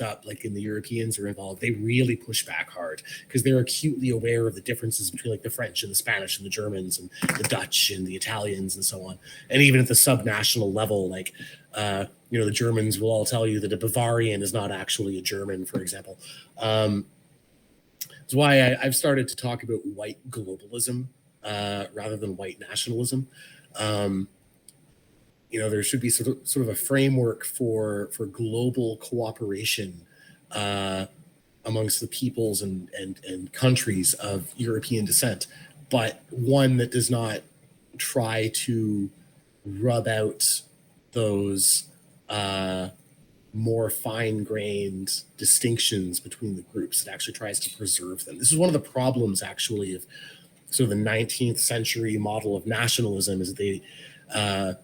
Speaker 2: up, like in the Europeans are involved, they really push back hard because they're acutely aware of the differences between like the French and the Spanish and the Germans and the Dutch and the Italians and so on. And even at the subnational level, like the Germans will all tell you that a Bavarian is not actually a German, for example. That's why I've started to talk about white globalism rather than white nationalism. There should be sort of a framework for global cooperation amongst the peoples and countries of European descent, but one that does not try to rub out those more fine-grained distinctions between the groups. It actually tries to preserve them. This is one of the problems, actually, of sort of the 19th century model of nationalism, is they a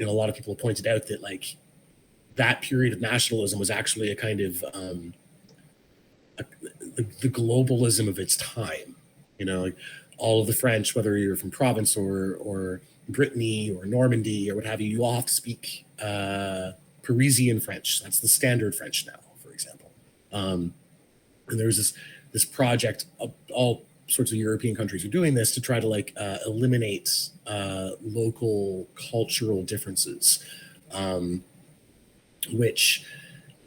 Speaker 2: lot of people have pointed out that like that period of nationalism was actually a kind of the globalism of its time. Like all of the French, whether you're from Provence or Brittany or Normandy or what have you, you all have to speak Parisian French. That's the standard French now, for example. And there's this project, all sorts of European countries are doing this to try to like eliminate local cultural differences, which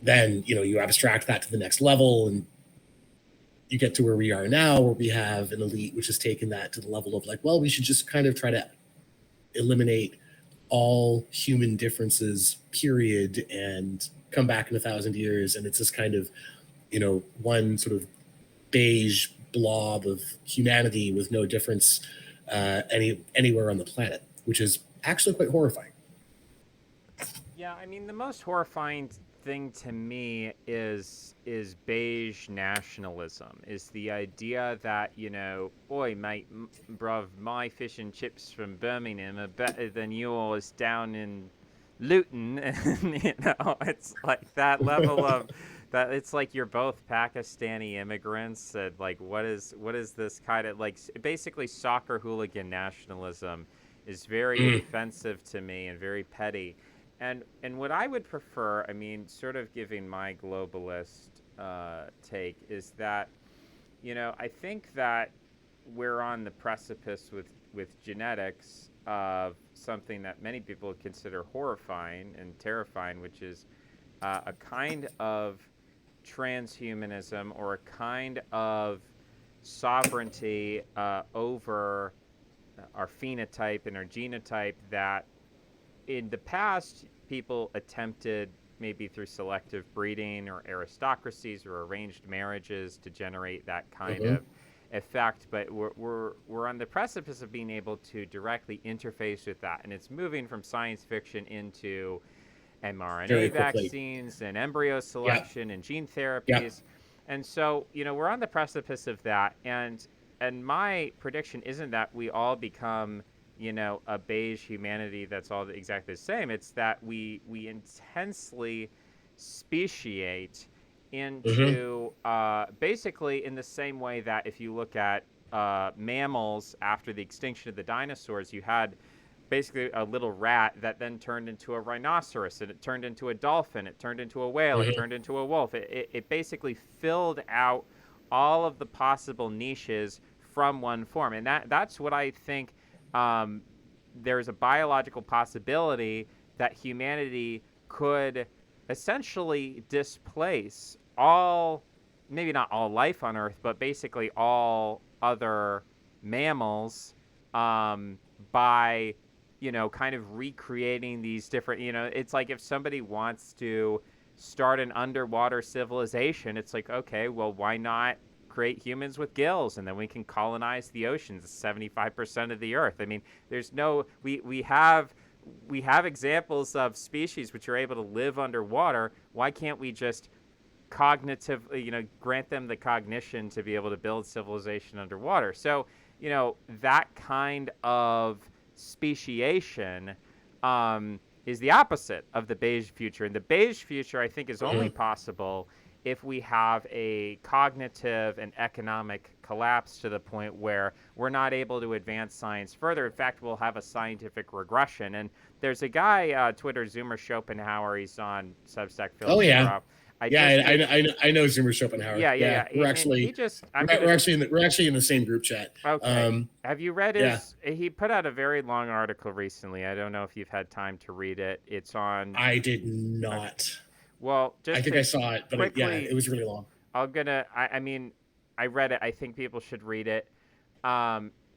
Speaker 2: then you abstract that to the next level, and you get to where we are now, where we have an elite which has taken that to the level of like, well, we should just kind of try to eliminate all human differences, period, and come back in 1,000 years, and it's this kind of one sort of beige blob of humanity with no difference anywhere on the planet, which is actually quite horrifying.
Speaker 1: Yeah, I mean, the most horrifying thing to me is beige nationalism. Is the idea that boy, mate, bruv, my fish and chips from Birmingham are better than yours down in Luton, and it's like that level of that. It's like you're both Pakistani immigrants, and like what is this kind of like basically soccer hooligan nationalism is very offensive to me and very petty. And what I would prefer, I mean, sort of giving my globalist take, is that I think that we're on the precipice with genetics of something that many people consider horrifying and terrifying, which is a kind of transhumanism or a kind of sovereignty over our phenotype and our genotype that in the past people attempted, maybe through selective breeding or aristocracies or arranged marriages, to generate that kind of effect, but we're on the precipice of being able to directly interface with that, and it's moving from science fiction into
Speaker 2: very
Speaker 1: mRNA
Speaker 2: quickly.
Speaker 1: vaccines and embryo
Speaker 2: Yeah,
Speaker 1: selection and gene
Speaker 2: yeah.
Speaker 1: therapies. And so, we're on the precipice of that. And my prediction isn't that we all become, a beige humanity that's all exactly the same. It's that we intensely speciate
Speaker 2: Hmm.
Speaker 1: into basically in the same way that if you look at mammals after the extinction of the dinosaurs, you had basically a little rat that then turned into a rhinoceros, and it turned into a dolphin, it turned into a whale, it
Speaker 2: Hmm.
Speaker 1: turned into a wolf. It basically filled out all of the possible niches from one form, and that's what I think. um, there's a biological possibility that humanity could essentially displace all, maybe not all life on Earth, but basically all other mammals, um, by, kind of recreating these different, it's like if somebody wants to start an underwater civilization, it's like, okay, well, why not create humans with gills, and then we can colonize the oceans, 75% of the Earth. I mean, there's no, we have examples of species which are able to live underwater. Why can't we just cognitively, grant them the cognition to be able to build civilization underwater? So, that kind of speciation, is the opposite of the beige future. And the beige future, I think, is only
Speaker 2: Hmm.
Speaker 1: possible if we have a cognitive and economic collapse to the point where we're not able to advance science further. In fact, we'll have a scientific regression. And there's a guy, Twitter Zoomer Schopenhauer, he's on Substack
Speaker 2: Oh
Speaker 1: Philip
Speaker 2: yeah,
Speaker 1: Roth. I
Speaker 2: yeah.
Speaker 1: just did.
Speaker 2: I know Zoomer Schopenhauer.
Speaker 1: Yeah, yeah,
Speaker 2: Yeah,
Speaker 1: yeah. And he just, I'm gonna.
Speaker 2: we're actually in the same group chat.
Speaker 1: Okay. Have you read
Speaker 2: Yeah,
Speaker 1: his? He put out a very long article recently. I don't know if you've had time to read it. It's on.
Speaker 2: I did
Speaker 1: Okay.
Speaker 2: not.
Speaker 1: Well,
Speaker 2: I
Speaker 1: just
Speaker 2: think I
Speaker 1: to
Speaker 2: saw it, but yeah,
Speaker 1: quickly,
Speaker 2: it was really long.
Speaker 1: I mean, I read it. I think people should read it.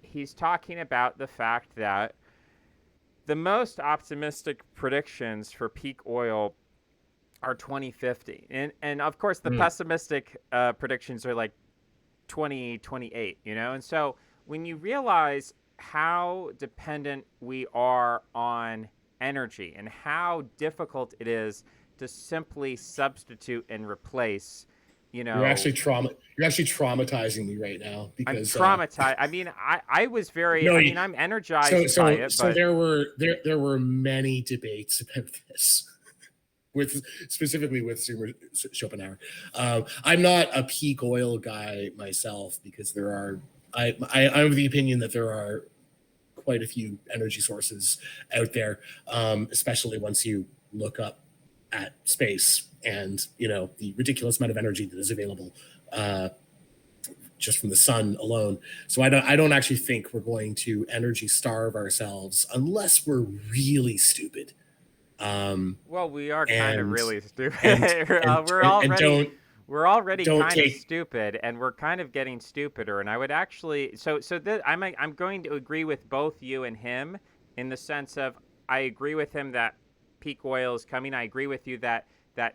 Speaker 1: He's talking about the fact that the most optimistic predictions for peak oil are 2050, and of course the
Speaker 2: Mm.
Speaker 1: pessimistic predictions are like 2028. And so when you realize how dependent we are on energy and how difficult it is to simply substitute and replace, you know
Speaker 2: You're actually traumatizing me right now
Speaker 1: I'm
Speaker 2: because
Speaker 1: traumatized. I mean, I was very,
Speaker 2: no,
Speaker 1: I
Speaker 2: you,
Speaker 1: mean, I'm energized by it,
Speaker 2: so
Speaker 1: but
Speaker 2: there were many debates about this with specifically with Zoomer Schopenhauer. I'm not a peak oil guy myself because there are I'm of the opinion that there are quite a few energy sources out there, especially once you look up at space and the ridiculous amount of energy that is available uh, just from the sun alone. So I don't actually think we're going to energy starve ourselves unless we're really stupid. Um,
Speaker 1: well, we are kind of
Speaker 2: and
Speaker 1: really
Speaker 2: and
Speaker 1: stupid.
Speaker 2: and
Speaker 1: we're
Speaker 2: and
Speaker 1: already we're already
Speaker 2: don't
Speaker 1: kind of
Speaker 2: take
Speaker 1: stupid, and we're kind of getting stupider. And I would actually, I'm going to agree with both you and him in the sense of I agree with him that peak oil is coming. I agree with you that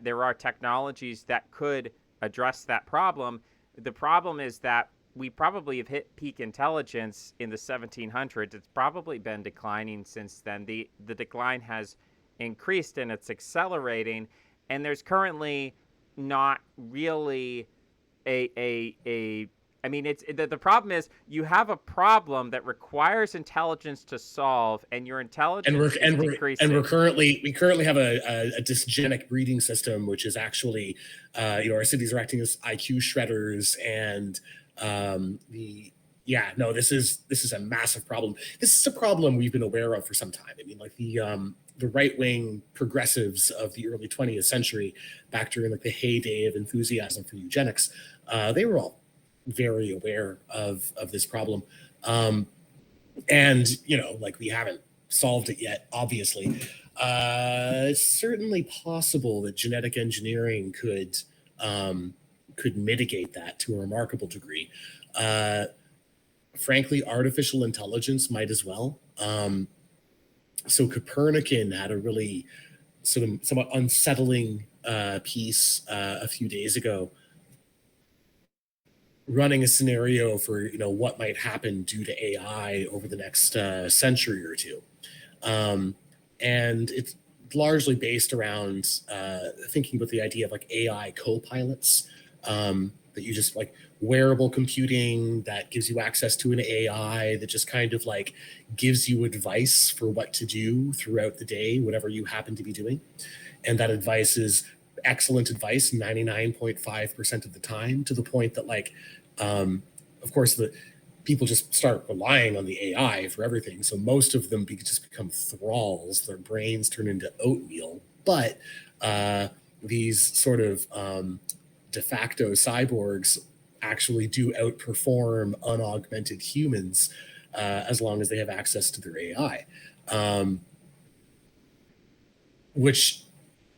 Speaker 1: there are technologies that could address that problem. The problem is that we probably have hit peak intelligence in the 1700s. It's probably been declining since then. The decline has increased and it's accelerating, and there's currently not really a I mean, the problem is you have a problem that requires intelligence to solve, and your
Speaker 2: and
Speaker 1: intelligence is
Speaker 2: we're
Speaker 1: decreasing.
Speaker 2: currently have a dysgenic breeding system, which is actually our cities are acting as IQ shredders, and the yeah, no, this is a massive problem. This is a problem we've been aware of for some time. I mean, like the right wing progressives of the early 20th century, back during like the heyday of enthusiasm for eugenics, they were all very aware of this problem. Um, and like we haven't solved it yet, obviously. It's certainly possible that genetic engineering could mitigate that to a remarkable degree. uh, Frankly, artificial intelligence might as well. So Copernican had a really sort of somewhat unsettling piece a few days ago running a scenario for what might happen due to AI over the next century or two, and it's largely based around thinking about the idea of like AI co-pilots, that you just like wearable computing that gives you access to an AI that just kind of like gives you advice for what to do throughout the day, whatever you happen to be doing. And that advice is excellent advice 99.5% of the time, to the point that like, of course, the people just start relying on the AI for everything. So most of them just become thralls. Their brains turn into oatmeal. But these sort of de facto cyborgs actually do outperform unaugmented humans as long as they have access to their AI. Which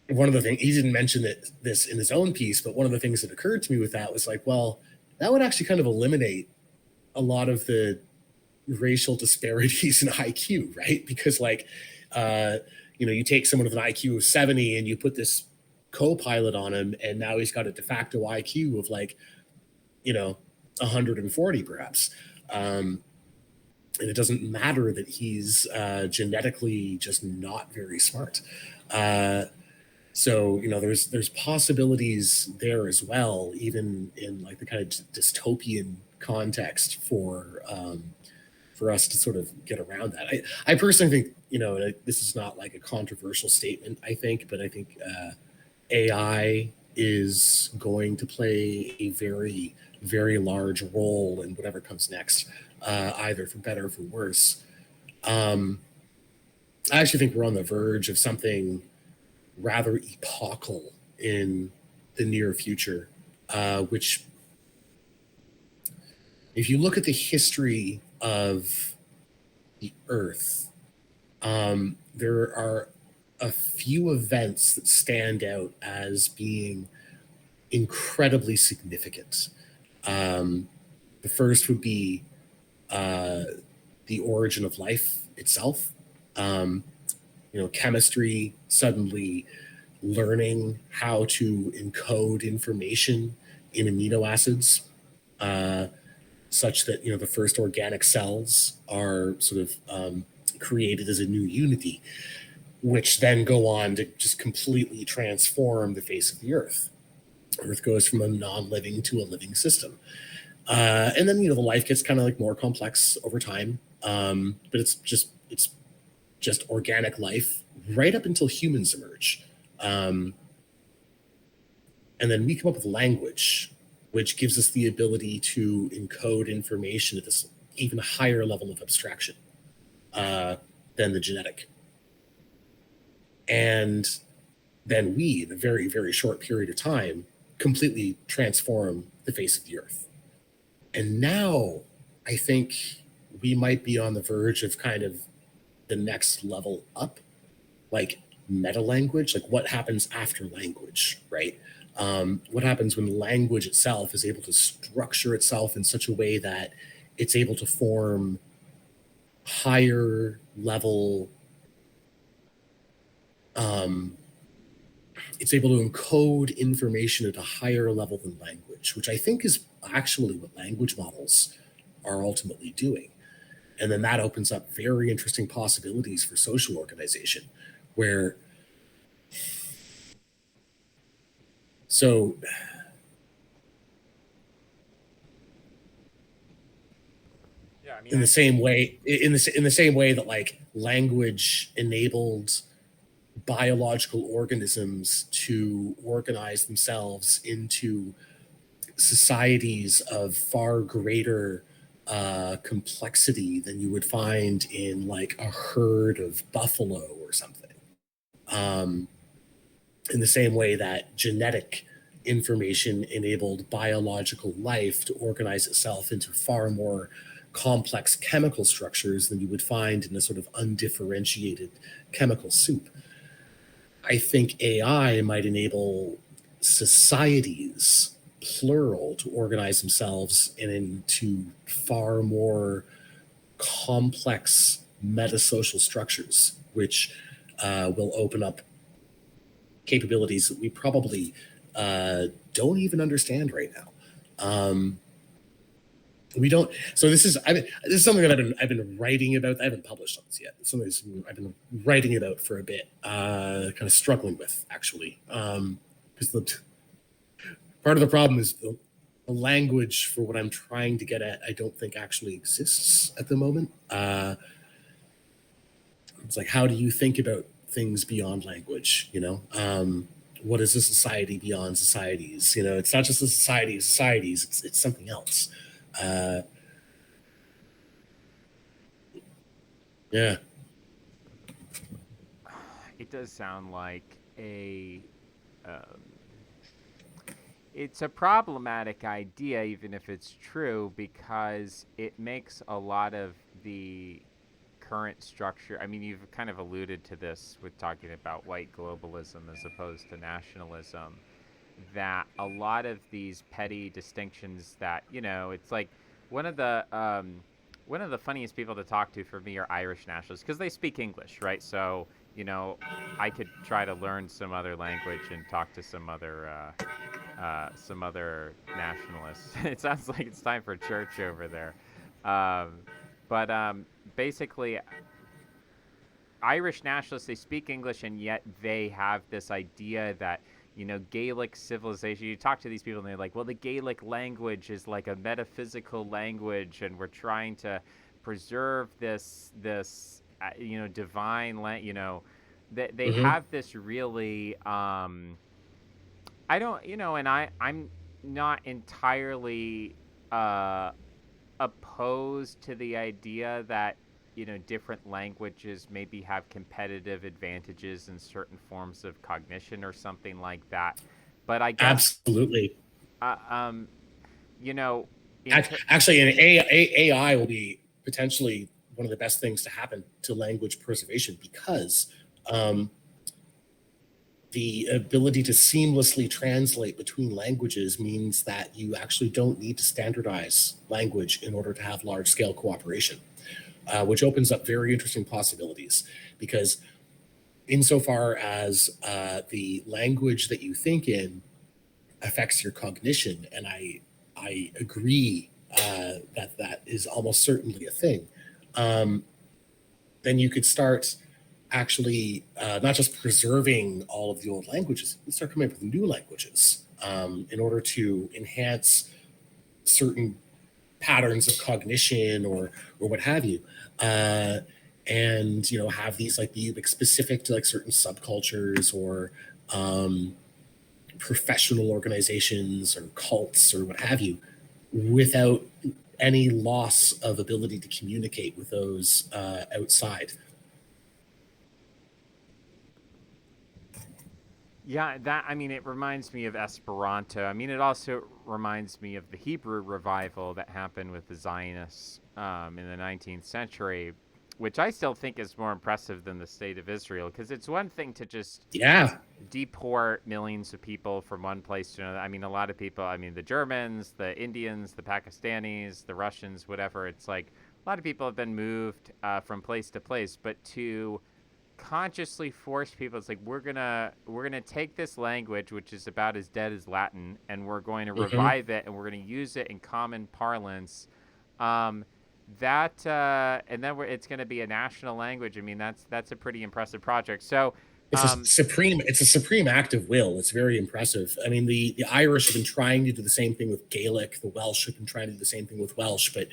Speaker 2: one of the things, he didn't mention this in his own piece, but one of the things that occurred to me with that was like, well, that would actually kind of eliminate a lot of the racial disparities in IQ, right? Because like, you take someone with an IQ of 70 and you put this co-pilot on him, and now he's got a de facto IQ of like, 140 perhaps. And it doesn't matter that he's genetically just not very smart. So there's possibilities there as well, even in like the kind of dystopian context for us to sort of get around that. I personally think this is not like a controversial statement, I think, but I think AI is going to play a very, very large role in whatever comes next, either for better or for worse. I actually think we're on the verge of something rather epochal in the near future, which, if you look at the history of the Earth, there are a few events that stand out as being incredibly significant. The first would be the origin of life itself. Chemistry suddenly learning how to encode information in amino acids, such that the first organic cells are sort of created as a new unity, which then go on to just completely transform the face of the Earth. Earth goes from a non-living to a living system. And then the life gets kind of like more complex over time, but it's just organic life right up until humans emerge. And then we come up with language, which gives us the ability to encode information at this even higher level of abstraction than the genetic. And then we, in a very, very short period of time, completely transform the face of the Earth. And now I think we might be on the verge of kind of the next level up, like meta language, like what happens after language, right? What happens when language itself is able to structure itself in such a way that it's able to form higher level, it's able to encode information at a higher level than language, which I think is actually what language models are ultimately doing. And then that opens up very interesting possibilities for social organization, where
Speaker 1: Yeah, I mean,
Speaker 2: in the same way that like language enabled biological organisms to organize themselves into societies of far greater complexity than you would find in like a herd of buffalo or something. In the same way that genetic information enabled biological life to organize itself into far more complex chemical structures than you would find in a sort of undifferentiated chemical soup. I think AI might enable societies, plural, to organize themselves into far more complex metasocial structures, which will open up capabilities that we probably don't even understand right now. we don't. So this is something that I've been writing about. I haven't published on this yet. It's something I've been writing about for a bit, kind of struggling with actually, because the part of the problem is the language for what I'm trying to get at. I don't think actually exists at the moment. It's like, how do you think about things beyond language? What is a society beyond societies? It's not just a society of societies. It's something else. Yeah.
Speaker 1: It does sound like it's a problematic idea, even if it's true, because it makes a lot of the current structure. I mean, you've kind of alluded to this with talking about white globalism as opposed to nationalism, that a lot of these petty distinctions that, it's like one of the one of the funniest people to talk to for me are Irish nationalists because they speak English, right? So, I could try to learn some other language and talk to some other nationalists. It sounds like it's time for church over there. Um, but basically, Irish nationalists, they speak English, and yet they have this idea that, Gaelic civilization. You talk to these people, and they're like, well, the Gaelic language is like a metaphysical language, and we're trying to preserve this divine they
Speaker 2: Hmm.
Speaker 1: have this really I don't, and I'm not entirely uh, opposed to the idea that different languages maybe have competitive advantages in certain forms of cognition or something like that. But I guess
Speaker 2: Absolutely.
Speaker 1: uh, um, you know, in ter-
Speaker 2: Actually, an AI will be potentially one of the best things to happen to language preservation because um, the ability to seamlessly translate between languages means that you actually don't need to standardize language in order to have large scale cooperation, which opens up very interesting possibilities. Because, insofar as the language that you think in affects your cognition, and I agree that that is almost certainly a thing. Um, then you could start actually not just preserving all of the old languages, you start coming up with new languages in order to enhance certain patterns of cognition or what have you. Uh, and have these like be like specific to like certain subcultures or um, professional organizations or cults or what have you, without any loss of ability to communicate with those outside.
Speaker 1: Yeah, that I mean, it reminds me of Esperanto. I mean, it also reminds me of the Hebrew revival that happened with the Zionists in the 19th century, which I still think is more impressive than the state of Israel, because it's one thing to just
Speaker 2: Yeah.
Speaker 1: deport millions of people from one place to another. I mean, a lot of people, I mean, the Germans, the Indians, the Pakistanis, the Russians, whatever, it's like a lot of people have been moved from place to place, but to consciously force people, it's like we're gonna take this language which is about as dead as Latin, and we're going to
Speaker 2: Hmm.
Speaker 1: revive it, and we're going to use it in common parlance. um, that and then it's going to be a national language. I mean, that's a pretty impressive project. So
Speaker 2: It's a
Speaker 1: um,
Speaker 2: supreme. It's a supreme act of will. It's very impressive. I mean, the Irish have been trying to do the same thing with Gaelic. The Welsh have been trying to do the same thing with Welsh, but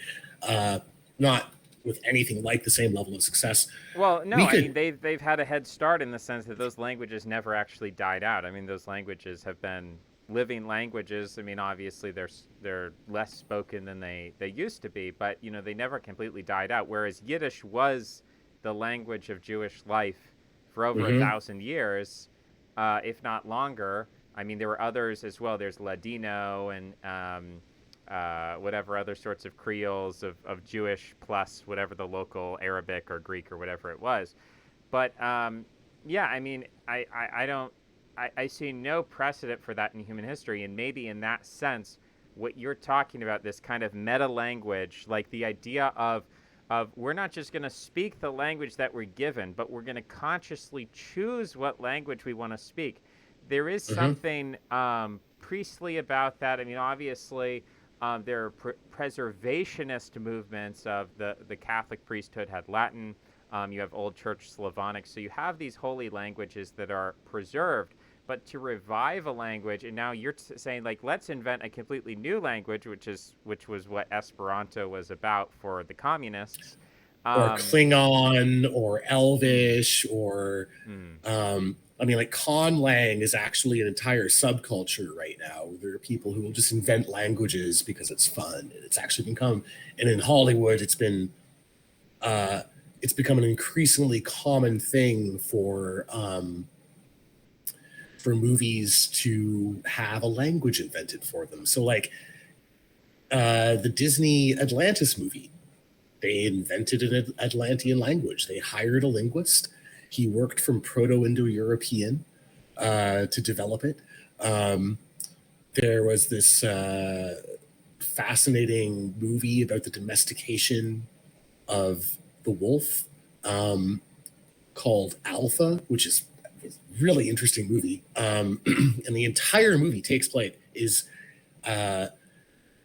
Speaker 2: not with anything like the same level of success.
Speaker 1: Well, no,
Speaker 2: We
Speaker 1: I mean
Speaker 2: could,
Speaker 1: they've had a head start in the sense that those languages never actually died out. I mean, those languages have been living languages. I mean, obviously they're less spoken than they used to be, but they never completely died out. Whereas Yiddish was the language of Jewish life for over a
Speaker 2: hmm
Speaker 1: thousand years, if not longer. I mean, there were others as well. There's Ladino and whatever other sorts of Creoles of Jewish plus whatever the local Arabic or Greek or whatever it was. But yeah, I mean, I don't, I see no precedent for that in human history. And maybe in that sense, what you're talking about, this kind of meta language, like the idea of we're not just going to speak the language that we're given, but we're going to consciously choose what language we want to speak. There is
Speaker 2: hmm
Speaker 1: something priestly about that. I mean, obviously, There are preservationist movements of the Catholic priesthood had Latin. You have Old Church Slavonic. So you have these holy languages that are preserved. But to revive a language, and now you're saying like, let's invent a completely new language, which was what Esperanto was about for the communists.
Speaker 2: Or Klingon or
Speaker 1: Mm,
Speaker 2: Elvish or
Speaker 1: mm,
Speaker 2: I mean, like Conlang is actually an entire subculture right now. There are people who will just invent languages because it's fun. It's actually become, and in Hollywood, uh, it's become an increasingly common thing for movies to have a language invented for them. So, like the Disney Atlantis movie, they invented an Atlantean language. They hired a linguist. He worked from Proto-Indo-European to develop it. Um, there was this fascinating movie about the domestication of the wolf um, called Alpha, which is a really interesting movie. And the entire movie takes place uh,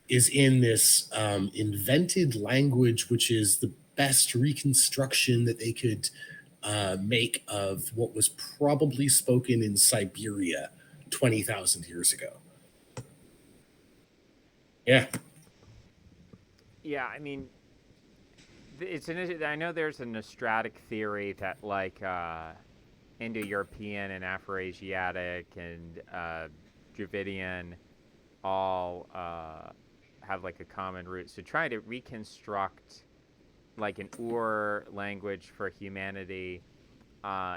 Speaker 2: is in this invented language, which is the best reconstruction that they could make of what was probably spoken in Siberia 20,000 years ago. Yeah.
Speaker 1: yeah, I mean, I know there's a nostratic theory that like Indo-European and Afro-Asiatic and Dravidian all have like a common root. So trying to reconstruct like an Ur language for humanity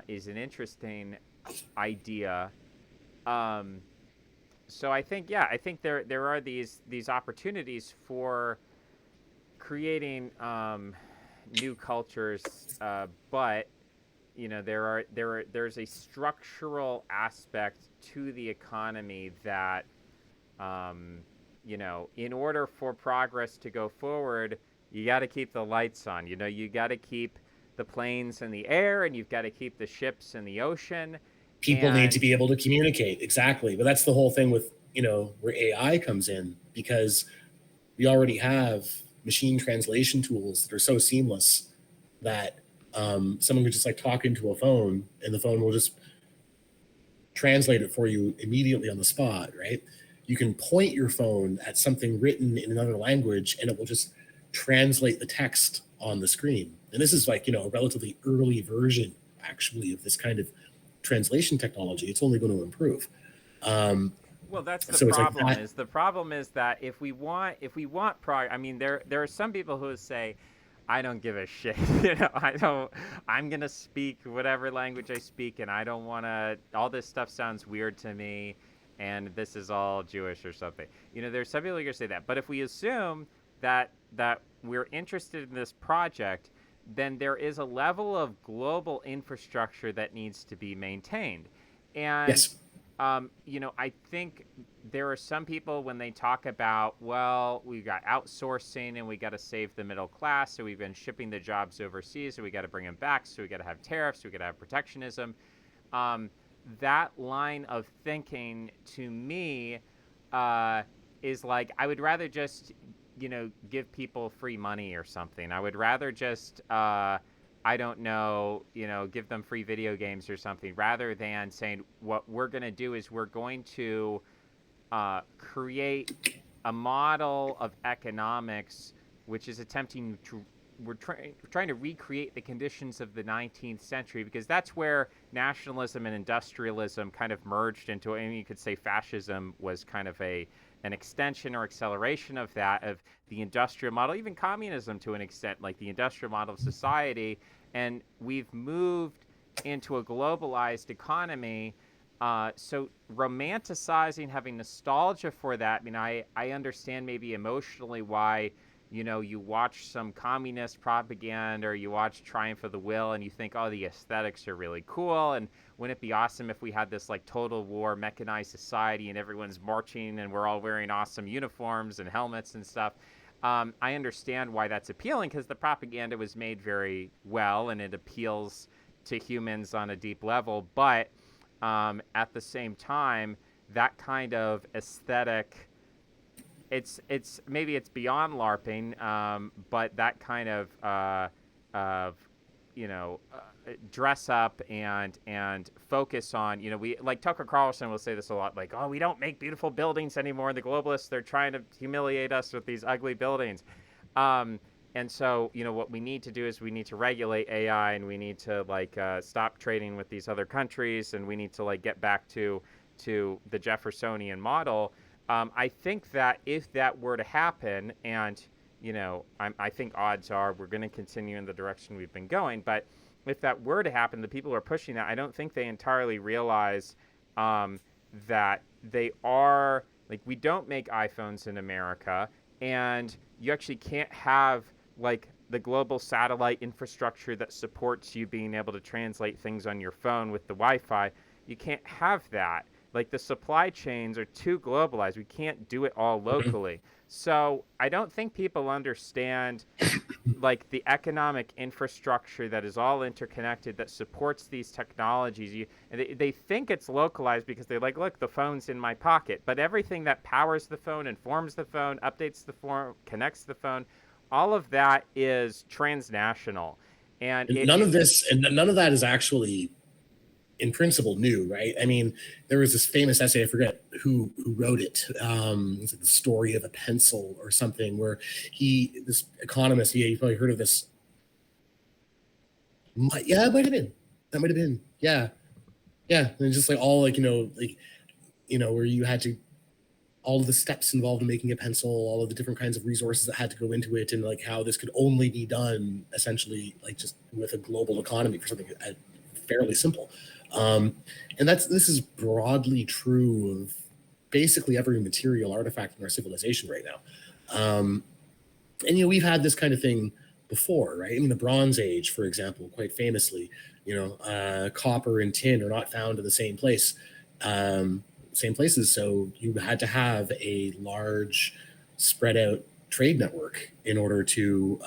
Speaker 1: is an interesting idea. Um, so I think yeah, I think there are these opportunities for creating new cultures, but there's a structural aspect to the economy that in order for progress to go forward, you got to keep the lights on. You got to keep the planes in the air, and you've got to keep the ships in the ocean.
Speaker 2: People need to
Speaker 1: And
Speaker 2: be able to communicate. Exactly. But that's the whole thing with, where AI comes in, because we already have machine translation tools that are so seamless that someone can just like talk into a phone and the phone will just translate it for you immediately on the spot, right? You can point your phone at something written in another language and it will just translate the text on the screen. And this is like, a relatively early version actually of this kind of translation technology. It's only going to improve. Um,
Speaker 1: well, that's the
Speaker 2: so it's like
Speaker 1: problem.
Speaker 2: that.
Speaker 1: Is the problem is that if we want prog, I mean, there are some people who say, I don't give a shit. I'm going to speak whatever language I speak, and I don't want to, all this stuff sounds weird to me, and this is all Jewish or something. There's some people who are going to say that. But if we assume that we're interested in this project, then there is a level of global infrastructure that needs to be maintained. And
Speaker 2: Yes.
Speaker 1: I think there are some people when they talk about, well, we got outsourcing and we got to save the middle class, so we've been shipping the jobs overseas, so we got to bring them back, so we got to have tariffs, so we got to have protectionism. Um, that line of thinking to me is like, I would rather just, give people free money or something. I would rather just I don't know, give them free video games or something, rather than saying what we're going to do is we're going to create a model of economics which is attempting to we're trying to recreate the conditions of the 19th century, because that's where nationalism and industrialism kind of merged into, and you could say fascism was kind of an extension or acceleration of that, of the industrial model, even communism to an extent, like the industrial model of society. And we've moved into a globalized economy. So romanticizing, having nostalgia for that, I mean, I understand maybe emotionally why, you watch some communist propaganda or you watch Triumph of the Will and you think, oh, the aesthetics are really cool. And wouldn't it be awesome if we had this like total war mechanized society and everyone's marching and we're all wearing awesome uniforms and helmets and stuff? I understand why that's appealing, because the propaganda was made very well and it appeals to humans on a deep level. But at the same time, that kind of aesthetic it's maybe it's beyond LARPing, but that kind of dress up and focus on, we like Tucker Carlson will say this a lot, like, oh, we don't make beautiful buildings anymore, and the globalists, they're trying to humiliate us with these ugly buildings. um, and so, what we need to do is we need to regulate AI, and we need to stop trading with these other countries, and we need to get back to the Jeffersonian model. I think that if that were to happen, and I think odds are we're going to continue in the direction we've been going, but if that were to happen, the people who are pushing that, I don't think they entirely realize that they are we don't make iPhones in America, and you actually can't have the global satellite infrastructure that supports you being able to translate things on your phone with the Wi-Fi. You can't have that. The supply chains are too globalized. We can't do it all locally. So I don't think people understand the economic infrastructure that is all interconnected that supports these technologies. They think it's localized because they look, the phone's in my pocket, but everything that powers the phone, informs the phone, updates the phone, connects the phone, all of that is transnational. And
Speaker 2: none of that is actually in principle new, right? I mean, there was this famous essay, I forget who wrote it. It's like The Story of a Pencil or something, where this economist, you probably heard of this. Yeah, it might have been. That might have been. Yeah. Yeah. And just all where you had to, all of the steps involved in making a pencil, all of the different kinds of resources that had to go into it, and how this could only be done essentially just with a global economy for something fairly simple. And this is broadly true of basically every material artifact in our civilization right now. And we've had this kind of thing before, right? I mean, the Bronze Age, for example, quite famously, copper and tin are not found in the same same places. So you had to have a large, spread out trade network in order to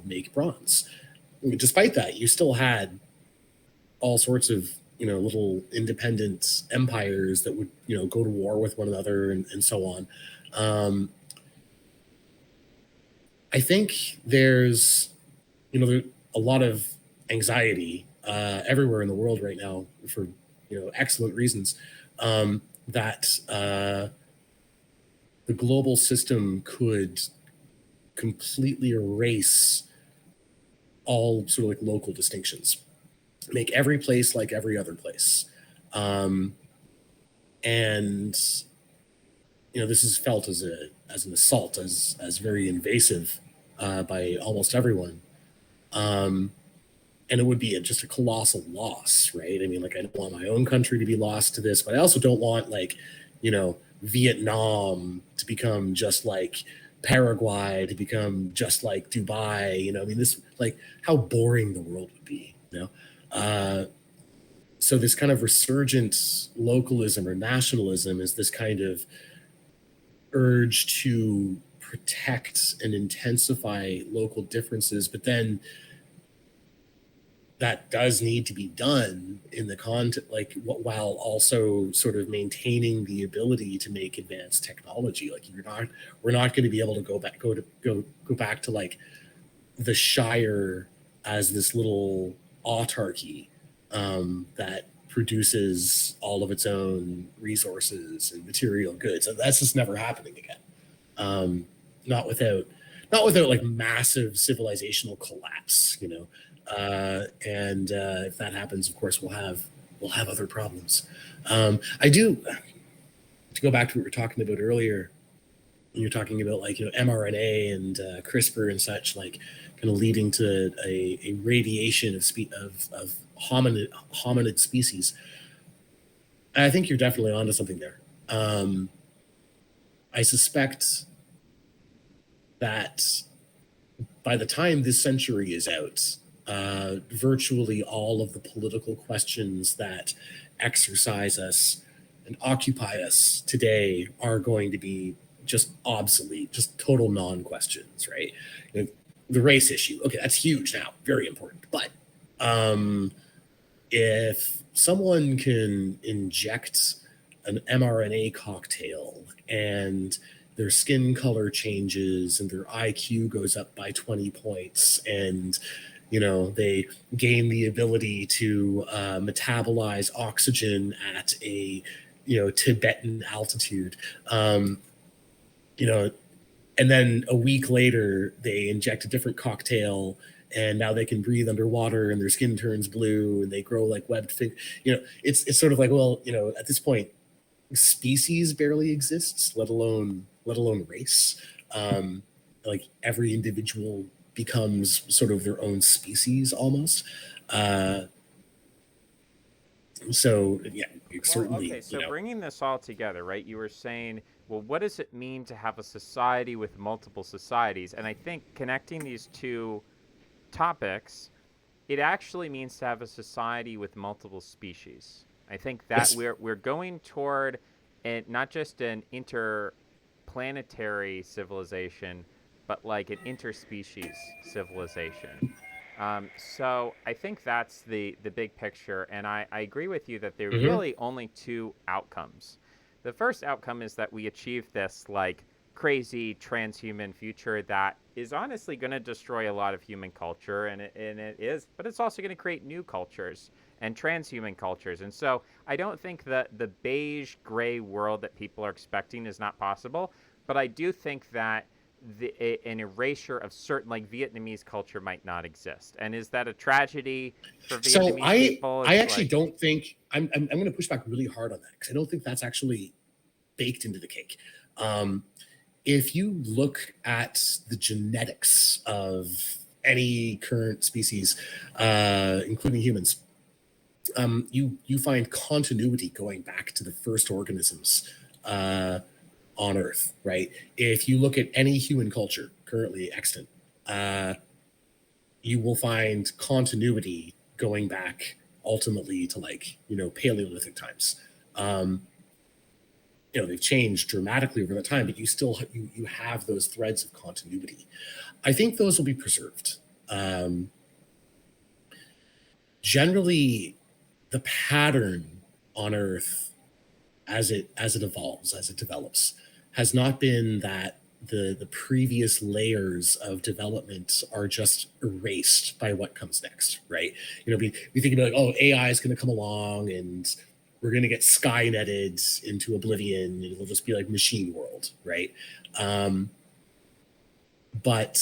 Speaker 2: make bronze. Despite that, you still had all sorts of little independent empires that would go to war with one another and so on. I think there's a lot of anxiety everywhere in the world right now for excellent reasons, that the global system could completely erase all sort of local distinctions, make every place like every other place. And this is felt as an assault, as very invasive by almost everyone. And it would be just a colossal loss, right? I mean, I don't want my own country to be lost to this, but I also don't want Vietnam to become just like Paraguay, to become just like Dubai. I mean, this how boring the world would be. So this kind of resurgent localism or nationalism is this kind of urge to protect and intensify local differences, but then that does need to be done in the while also sort of maintaining the ability to make advanced technology. We're not going to be able to go back to the Shire as this little autarky that produces all of its own resources and material goods. And that's just never happening again. Not without massive civilizational collapse, and if that happens, of course, we'll have other problems. I do, to go back to what we were talking about earlier, when you're talking about mRNA and CRISPR and such, kind of leading to a radiation of hominid species. And I think you're definitely onto something there. I suspect that by the time this century is out, virtually all of the political questions that exercise us and occupy us today are going to be just obsolete, just total non-questions, right? The race issue, okay, that's huge now, very important. But if someone can inject an mRNA cocktail and their skin color changes and their IQ goes up by 20 points, and they gain the ability to metabolize oxygen at a Tibetan altitude. You know, and then a week later they inject a different cocktail, and now they can breathe underwater and their skin turns blue and they grow like webbed thing. It's sort of like, well, at this point species barely exists, let alone race. Like every individual becomes sort of their own species almost. uh so yeah,
Speaker 1: Well,
Speaker 2: certainly,
Speaker 1: okay, so bringing this all together, right? You were saying, well, what does it mean to have a society with multiple societies? And I think connecting these two topics, it actually means to have a society with multiple species. I think that
Speaker 2: yes.
Speaker 1: we're going toward not just an interplanetary civilization, but like an interspecies civilization. So I think that's the big picture, and I agree with you that there are
Speaker 2: Hmm.
Speaker 1: really only two outcomes. The first outcome is that we achieve this like crazy transhuman future that is honestly going to destroy a lot of human culture, and it is, but it's also going to create new cultures and transhuman cultures. And so I don't think that the beige gray world that people are expecting is not possible, but I do think that an erasure of certain like Vietnamese culture might not exist. And is that a tragedy for
Speaker 2: So
Speaker 1: Vietnamese
Speaker 2: I
Speaker 1: people?
Speaker 2: I
Speaker 1: It's
Speaker 2: actually
Speaker 1: like,
Speaker 2: don't think I'm going to push back really hard on that, because I don't think that's actually baked into the cake. Um, if you look at the genetics of any current species, including humans, you find continuity going back to the first organisms uh, on Earth, right? If you look at any human culture currently extant, uh, you will find continuity going back ultimately to, like, Paleolithic times. Um, they've changed dramatically over the time, but you have those threads of continuity. I think those will be preserved. Um, Generally, the pattern on Earth, as it evolves, as it develops, has not been that the previous layers of development are just erased by what comes next, right? We think about, like, oh, AI is going to come along and we're going to get Skyneted into oblivion and it'll just be like machine world, right? um but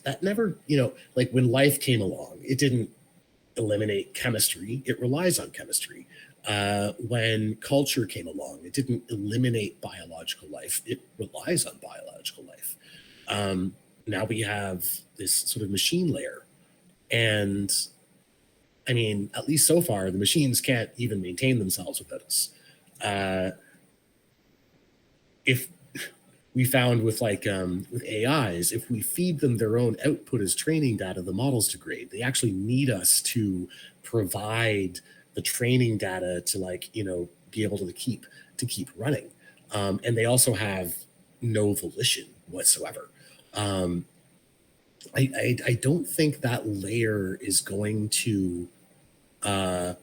Speaker 2: that never, like when life came along, it didn't eliminate chemistry, it relies on chemistry. When culture came along, it didn't eliminate biological life, it relies on biological life. Um, Now we have this sort of machine layer. And I mean, at least so far, the machines can't even maintain themselves without us. Uh, if we found with with AIs, if we feed them their own output as training data, the models degrade. They actually need us to provide the training data to, like, be able to keep running. And they also have no volition whatsoever. Um, I don't think that layer uh,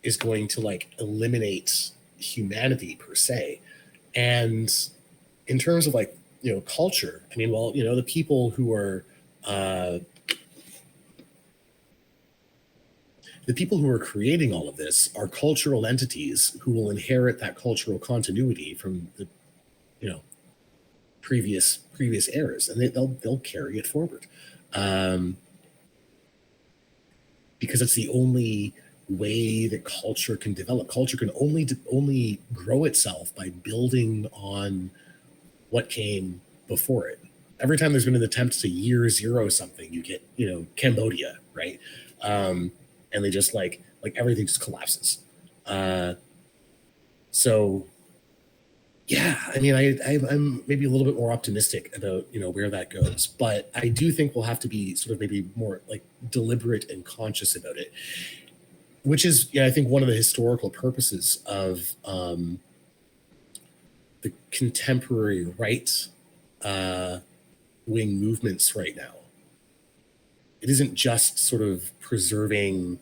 Speaker 2: is going to like eliminate humanity per se. And in terms of, like, culture, I mean, well, the people who are uh, creating all of this are cultural entities who will inherit that cultural continuity from the you know previous eras, and they'll carry it forward, um, because it's the only way that culture can develop. Culture can only grow itself by building on what came before it. Every time there's been an attempt to year zero something, you get, Cambodia, right? Um, and they just like everything just collapses. Uh, so yeah, I mean, I'm maybe a little bit more optimistic about, where that goes, but I do think we'll have to be sort of maybe more like deliberate and conscious about it, which is, yeah, I think one of the historical purposes of the contemporary right uh, wing movements right now. It isn't just sort of preserving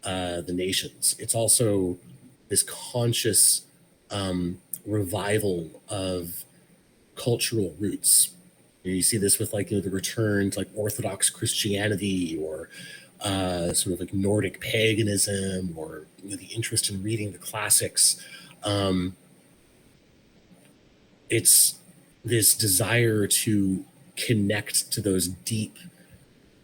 Speaker 2: the nations. It's also this conscious revival of cultural roots. You see this with like the return to like Orthodox Christianity, or sort of like Nordic paganism, or the interest in reading the classics. Um, it's this desire to connect to those deep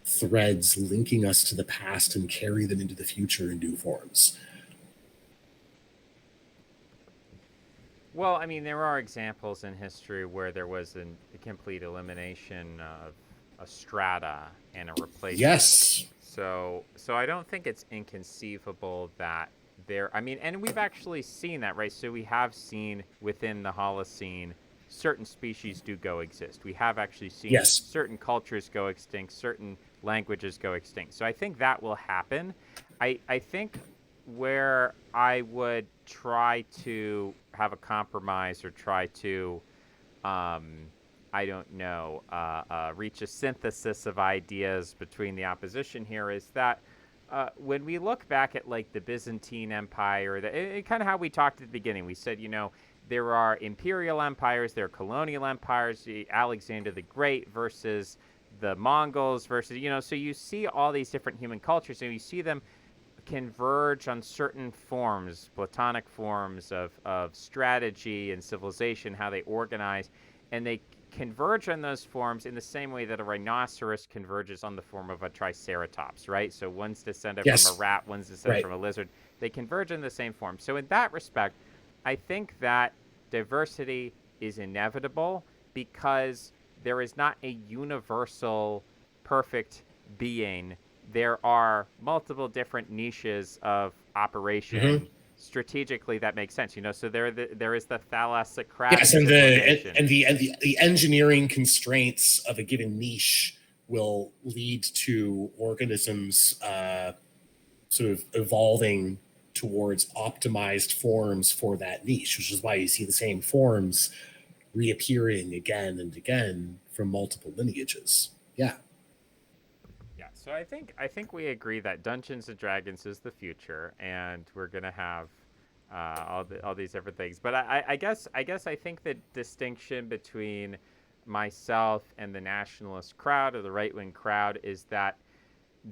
Speaker 2: threads linking us to the past and carry them into the future in new forms.
Speaker 1: Well, I mean, there are examples in history where there was a complete elimination of a strata and a replacement.
Speaker 2: Yes.
Speaker 1: So I don't think it's inconceivable that there. I mean, and we've actually seen that, right? So we have seen within the Holocene, certain species do go exist. We have actually seen
Speaker 2: Yes.
Speaker 1: certain cultures go extinct, certain languages go extinct. So I think that will happen. I think where I would try to have a compromise or try to, um, I don't know, reach a synthesis of ideas between the opposition here is that when we look back at like the Byzantine Empire, kind of how we talked at the beginning, we said, there are imperial empires, there are colonial empires, Alexander the Great versus the Mongols versus, so you see all these different human cultures and you see them converge on certain forms, platonic forms of strategy and civilization, how they organize, and they converge on those forms in the same way that a rhinoceros converges on the form of a triceratops, right? So one's descended from a
Speaker 2: Yes.
Speaker 1: rat, one's descended
Speaker 2: Right.
Speaker 1: from a lizard. They converge in the same form. So in that respect, I think that diversity is inevitable because there is not a universal perfect being. There are multiple different niches of
Speaker 2: Mm-hmm.
Speaker 1: operation strategically that makes sense. So there is the thalassocratic
Speaker 2: Yes, and
Speaker 1: civilization.
Speaker 2: the engineering constraints of a given niche will lead to organisms sort of evolving towards optimized forms for that niche, which is why you see the same forms reappearing again and again from multiple lineages. Yeah.
Speaker 1: Yeah, so I think we agree that Dungeons and Dragons is the future, and we're gonna have all these different things. But I guess I think the distinction between myself and the nationalist crowd or the right wing crowd is that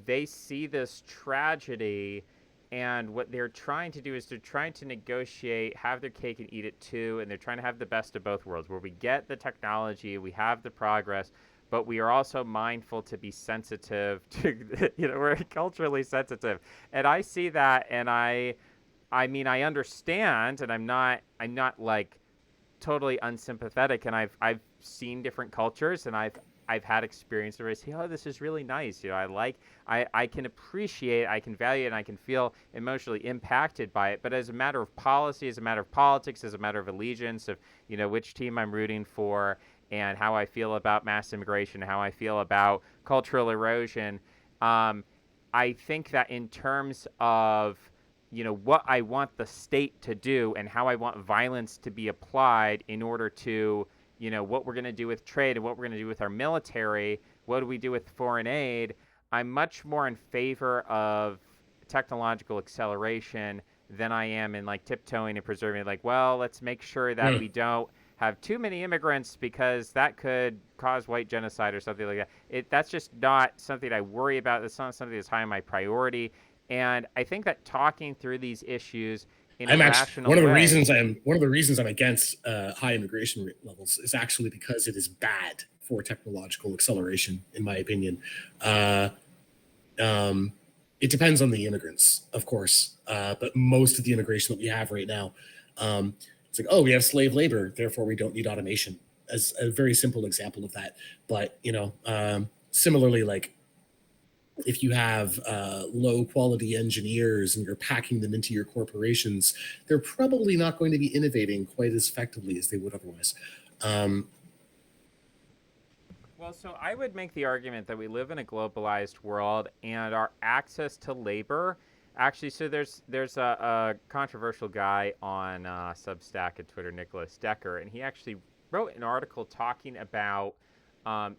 Speaker 1: they see this tragedy, and what they're trying to do is they're trying to negotiate, have their cake and eat it too, and they're trying to have the best of both worlds, where we get the technology, we have the progress, but we are also mindful to be sensitive to, we're culturally sensitive, and I see that, and I mean, I understand, and I'm not like totally unsympathetic, and I've seen different cultures, and I've had experience where I say, oh, this is really nice. I can appreciate, I can value it, and I can feel emotionally impacted by it. But as a matter of policy, as a matter of politics, as a matter of allegiance, of which team I'm rooting for, and how I feel about mass immigration, how I feel about cultural erosion, um, I think that in terms of what I want the state to do and how I want violence to be applied in order to what we're going to do with trade and what we're going to do with our military, what do we do with foreign aid, I'm much more in favor of technological acceleration than I am in like tiptoeing and preserving, like, well, let's make sure that
Speaker 2: Mm.
Speaker 1: we don't have too many immigrants because that could cause white genocide or something like that. That's just not something I worry about. That's not something that's high on my priority. And I think that talking through these issues in a
Speaker 2: I'm actually
Speaker 1: rational way.
Speaker 2: one of the reasons I'm against high immigration rate levels is actually because it is bad for technological acceleration, in my opinion. Uh, um, it depends on the immigrants, of course, but most of the immigration that we have right now, it's like, oh, we have slave labor, therefore we don't need automation. As a very simple example of that. But similarly, like if you have low quality engineers and you're packing them into your corporations, they're probably not going to be innovating quite as effectively as they would otherwise. Um,
Speaker 1: Well, so I would make the argument that we live in a globalized world and our access to labor actually. So there's a controversial guy on Substack and Twitter, Nicholas Decker, and he actually wrote an article talking about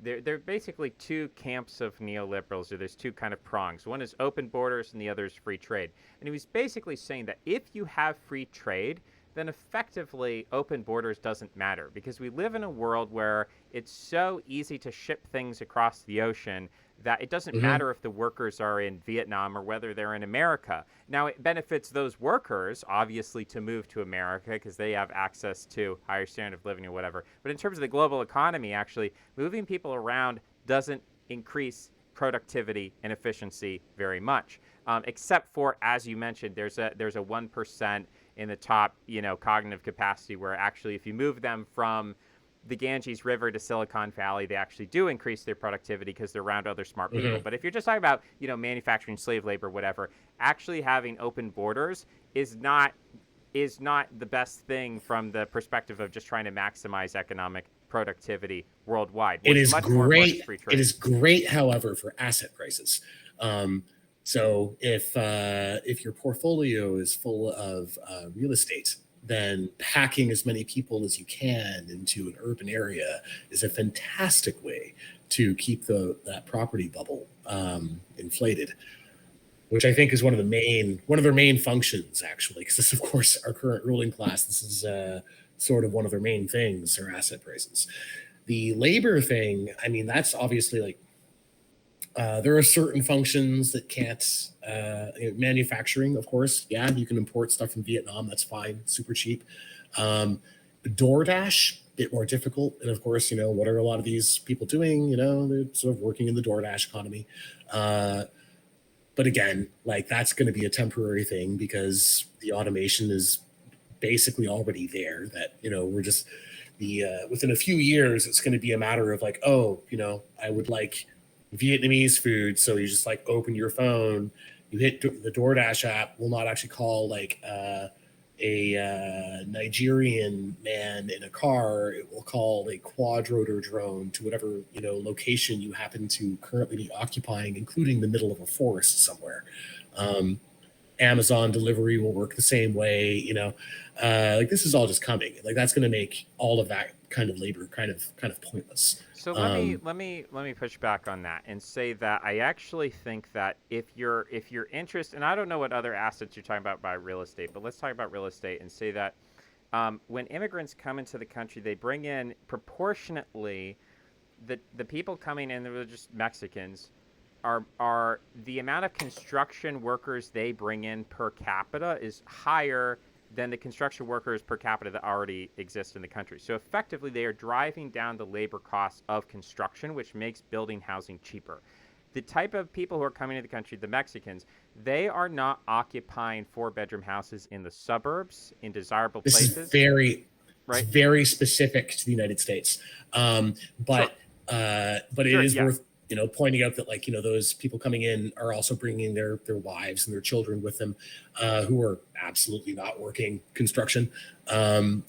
Speaker 1: there are basically two camps of neoliberals, or there's two kind of prongs. One is open borders and the other is free trade. And he was basically saying that if you have free trade, then effectively open borders doesn't matter, because we live in a world where it's so easy to ship things across the ocean that it doesn't
Speaker 2: Hmm.
Speaker 1: matter if the workers are in Vietnam or whether they're in America. Now, it benefits those workers, obviously, to move to America because they have access to higher standard of living or whatever. But in terms of the global economy, actually, moving people around doesn't increase productivity and efficiency very much, except for, as you mentioned, there's a 1% in the top, cognitive capacity, where actually if you move them from the Ganges River to Silicon Valley, they actually do increase their productivity because they're around other smart people.
Speaker 2: Hmm.
Speaker 1: But if you're just talking about, manufacturing, slave labor, whatever, actually having open borders is not the best thing from the perspective of just trying to maximize economic productivity worldwide.
Speaker 2: It
Speaker 1: What's
Speaker 2: is
Speaker 1: much more important is
Speaker 2: great.
Speaker 1: free
Speaker 2: It
Speaker 1: trade.
Speaker 2: is great, however, for asset prices. Um, so if your portfolio is full of real estate, then packing as many people as you can into an urban area is a fantastic way to keep that property bubble inflated, which I think is one of their main functions, actually, because this, of course, our current ruling class. This is sort of one of their main things, are asset prices. The labor thing, I mean, that's obviously like there are certain functions that can't. Manufacturing, of course, yeah, you can import stuff from Vietnam. That's fine, super cheap. Um, DoorDash, a bit more difficult, and of course, what are a lot of these people doing? They're sort of working in the DoorDash economy. Uh, but again, like that's going to be a temporary thing because the automation is basically already there. That we're just the within a few years, it's going to be a matter of like, oh, I would like Vietnamese food. So you just like open your phone, you hit the DoorDash app. Will not actually call like a Nigerian man in a car. It will call a quadrotor drone to whatever location you happen to currently be occupying, including the middle of a forest somewhere. Um, Amazon delivery will work the same way. Like this is all just coming. Like that's going to make all of that kind of labor kind of pointless.
Speaker 1: So let me
Speaker 2: Um,
Speaker 1: let me let me push back on that and say that I actually think that if you're interested, and I don't know what other assets you're talking about by real estate, but let's talk about real estate and say that when immigrants come into the country, they bring in proportionately the people coming in, they're just Mexicans, are the amount of construction workers they bring in per capita is higher than the construction workers per capita that already exist in the country. So effectively, they are driving down the labor costs of construction, which makes building housing cheaper. The type of people who are coming to the country, the Mexicans, they are not occupying four-bedroom houses in the suburbs, in desirable
Speaker 2: this is
Speaker 1: places,
Speaker 2: it's
Speaker 1: right?
Speaker 2: very specific to the United States, um,
Speaker 1: Sure,
Speaker 2: but it
Speaker 1: sure,
Speaker 2: is
Speaker 1: yeah.
Speaker 2: worth pointing out that like those people coming in are also bringing their wives and their children with them, who are absolutely not working construction. Um,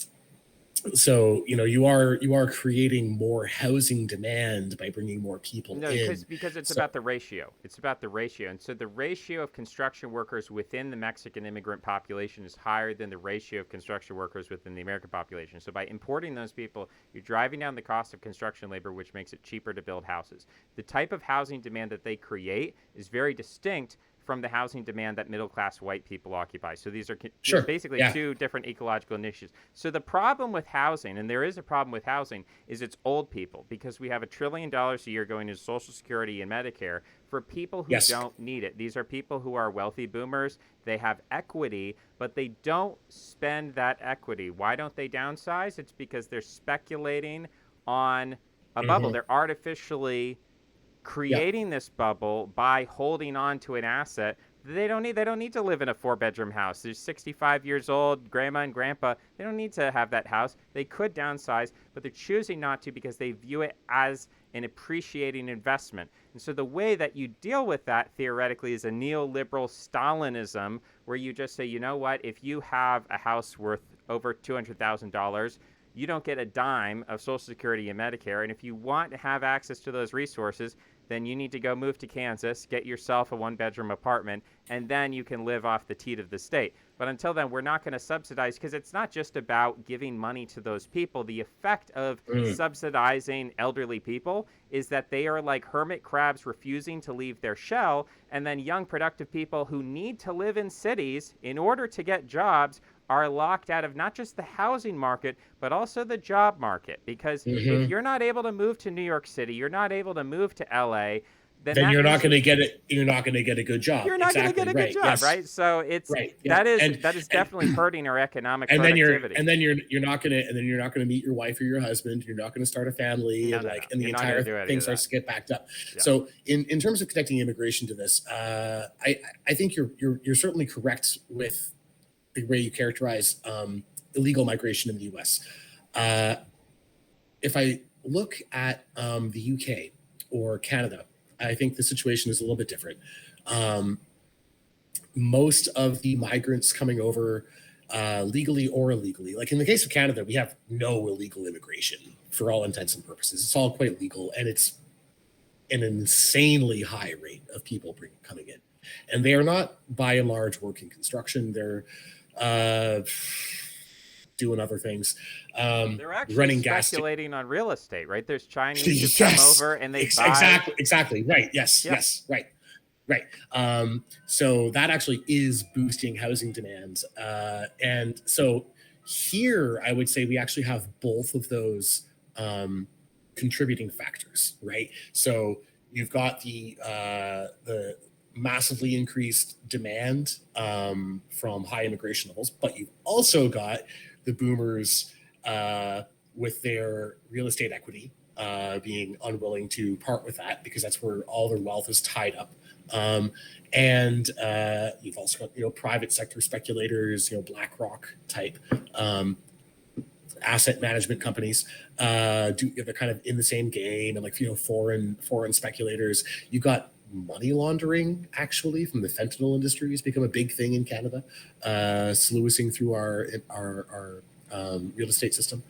Speaker 2: so you are creating more housing demand by bringing more people
Speaker 1: No, because
Speaker 2: in.
Speaker 1: because it's
Speaker 2: So
Speaker 1: about the ratio. It's about the ratio, and so the ratio of construction workers within the Mexican immigrant population is higher than the ratio of construction workers within the American population. So by importing those people, you're driving down the cost of construction labor, which makes it cheaper to build houses. The type of housing demand that they create is very distinct from the housing demand that middle class white people occupy. So these are
Speaker 2: sure,
Speaker 1: basically
Speaker 2: yeah,
Speaker 1: two different ecological niches. So the problem with housing, and there is a problem with housing, is it's old people, because we have $1 trillion a year going into Social Security and Medicare for people who
Speaker 2: yes,
Speaker 1: don't need it. These are people who are wealthy boomers. They have equity, but they don't spend that equity. Why don't they downsize? It's because they're speculating on a bubble.
Speaker 2: hmm,
Speaker 1: They're artificially
Speaker 2: yeah,
Speaker 1: creating this bubble by holding on to an asset they don't need to live in a four-bedroom house. They're 65 years old, grandma and grandpa. They don't need to have that house. They could downsize, but they're choosing not to because they view it as an appreciating investment. And so the way that you deal with that theoretically is a neoliberal Stalinism, where you just say, you know what, if you have a house worth over $200,000, you don't get a dime of Social Security and Medicare. And if you want to have access to those resources, then you need to go move to Kansas, get yourself a one-bedroom apartment, and then you can live off the teat of the state. But until then, we're not going to subsidize, because it's not just about giving money to those people. The effect of
Speaker 2: mm,
Speaker 1: subsidizing elderly people is that they are like hermit crabs refusing to leave their shell, and then young, productive people who need to live in cities in order to get jobs are locked out of not just the housing market, but also the job market. Because if
Speaker 2: Hmm.
Speaker 1: you're not able to move to New York City, you're not able to move to LA, then
Speaker 2: Then
Speaker 1: that
Speaker 2: you're not
Speaker 1: means
Speaker 2: going to get it. You're not going to get a good job.
Speaker 1: you're not going to get
Speaker 2: Exactly.
Speaker 1: a good
Speaker 2: Right.
Speaker 1: job,
Speaker 2: Yes.
Speaker 1: right? So it's
Speaker 2: Right. Yeah.
Speaker 1: that is
Speaker 2: And
Speaker 1: definitely hurting our economic
Speaker 2: and then you're
Speaker 1: productivity.
Speaker 2: and then you're not gonna and then you're not gonna meet your wife or your husband. You're not gonna start a family,
Speaker 1: No,
Speaker 2: and
Speaker 1: no, no.
Speaker 2: and the
Speaker 1: You're not going to
Speaker 2: entire
Speaker 1: do any
Speaker 2: thing
Speaker 1: of
Speaker 2: starts
Speaker 1: that.
Speaker 2: to get backed up.
Speaker 1: Yeah.
Speaker 2: So in terms of connecting immigration to this, I think you're certainly correct with the way you characterize illegal migration in the U.S. Uh, if I look at the UK or Canada, I think the situation is a little bit different. Um, Most of the migrants coming over legally or illegally, like in the case of Canada, we have no illegal immigration for all intents and purposes. It's all quite legal, and it's an insanely high rate of people coming in. And they are not, by and large, working construction. They're uh, doing other things,
Speaker 1: They're actually
Speaker 2: running gas.
Speaker 1: speculating on real estate, right? There's Chinese who come
Speaker 2: Yes,
Speaker 1: over and they buy.
Speaker 2: exactly. Right. Yes,
Speaker 1: Yeah.
Speaker 2: yes, right. Right. So that actually is boosting housing demand. And so here, I would say we actually have both of those contributing factors, right? So you've got the massively increased demand from high immigration levels, but you've also got the boomers with their real estate equity being unwilling to part with that because that's where all their wealth is tied up. And you've also got private sector speculators, BlackRock type asset management companies. They're kind of in the same game, and like foreign speculators. You've got money laundering actually from the fentanyl industry has become a big thing in Canada, sluicing through our real estate system.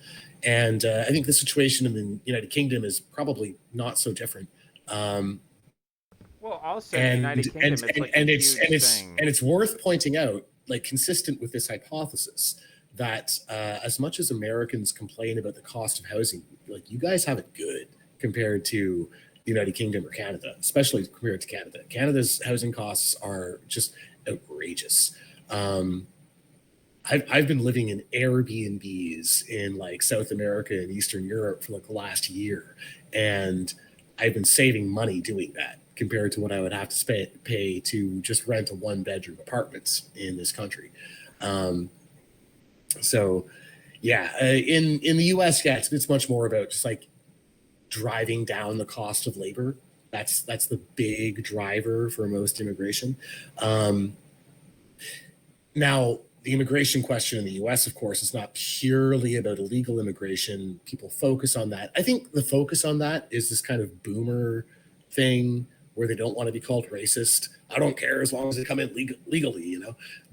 Speaker 2: And I think the situation in the United Kingdom is probably not so different.
Speaker 1: Well, also in the United Kingdom, it's like a huge thing.
Speaker 2: and it's worth pointing out, like consistent with this hypothesis, that as much as Americans complain about the cost of housing, like you guys have it good compared to the United Kingdom or Canada, especially compared to Canada. Canada's housing costs are just outrageous. I've been living in Airbnbs in like South America and Eastern Europe for like the last year, and I've been saving money doing that compared to what I would have to pay to just rent a one-bedroom apartment in this country. So, yeah, in the U.S., yeah, it's much more about just like driving down the cost of labor. That's the big driver for most immigration. Now, the immigration question in the US, of course, is not purely about illegal immigration. People focus on that. I think the focus on that is this kind of boomer thing where they don't want to be called racist. I don't care as long as they come in legally,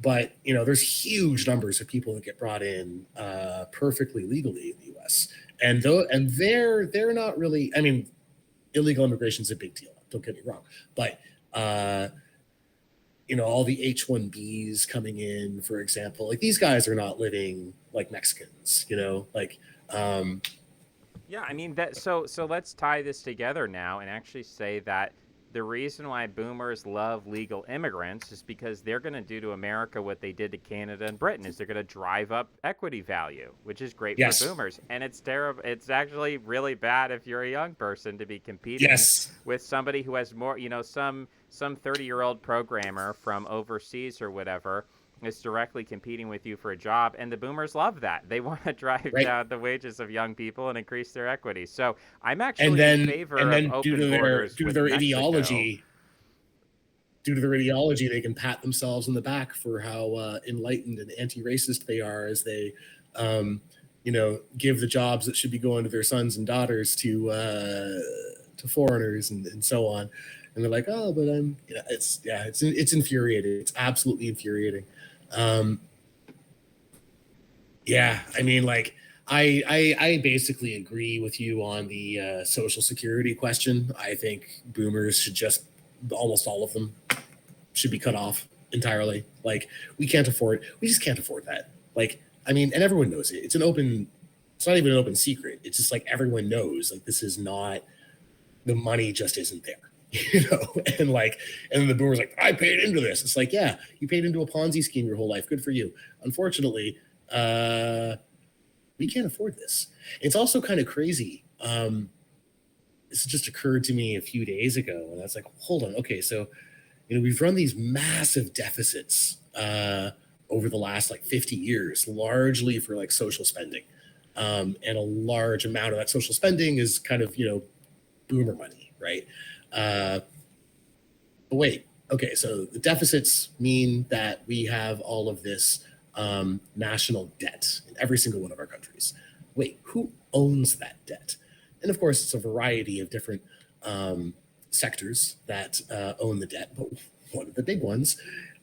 Speaker 2: But, there's huge numbers of people that get brought in perfectly legally in the US. And they're not really, I mean, illegal immigration is a big deal. Don't get me wrong. But, all the H-1Bs coming in, for example, like these guys are not living like Mexicans,
Speaker 1: Yeah, I mean that. So let's tie this together now and actually say that the reason why boomers love legal immigrants is because they're going to do to America what they did to Canada and Britain. Is they're going to drive up equity value, which is great
Speaker 2: Yes.
Speaker 1: for boomers. And it's terrible. It's actually really bad if you're a young person to be competing
Speaker 2: Yes.
Speaker 1: with somebody who has more. Some 30-year-old programmer from overseas or whatever is directly competing with you for a job, and the boomers love that. They want to drive
Speaker 2: Right.
Speaker 1: down the wages of young people and increase their equity. So I'm actually in favor of open borders
Speaker 2: due to
Speaker 1: with
Speaker 2: their
Speaker 1: Mexico.
Speaker 2: ideology, they can pat themselves in the back for how enlightened and anti-racist they are as they, give the jobs that should be going to their sons and daughters to foreigners and so on. And they're like, oh, but it's infuriating. It's absolutely infuriating. Yeah, I mean, like, I basically agree with you on the Social Security question. I think boomers should almost all of them should be cut off entirely. Like, we just can't afford that. Like, I mean, and everyone knows it. It's not even an open secret. It's just like everyone knows, like, this is not, the money just isn't there. and like, and then the boomer's like, I paid into this. It's like, yeah, you paid into a Ponzi scheme your whole life. Good for you. Unfortunately, we can't afford this. It's also kind of crazy. This just occurred to me a few days ago, and I was like, hold on, okay, so we've run these massive deficits over the last like 50 years, largely for like social spending, and a large amount of that social spending is kind of boomer money, right? But wait, okay, so the deficits mean that we have all of this national debt in every single one of our countries. Wait, who owns that debt? And of course, it's a variety of different sectors that own the debt, but one of the big ones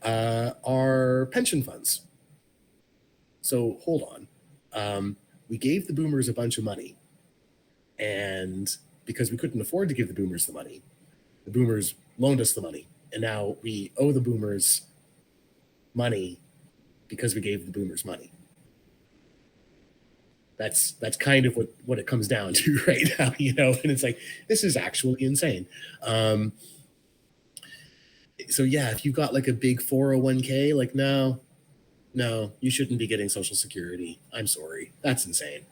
Speaker 2: are pension funds. So hold on. We gave the boomers a bunch of money, and because we couldn't afford to give the boomers the money, the boomers loaned us the money, and now we owe the boomers money because we gave the boomers money. That's kind of what it comes down to right now, and it's like, this is actually insane. So yeah, if you got like a big 401k, like, no, you shouldn't be getting Social Security. I'm sorry, that's insane.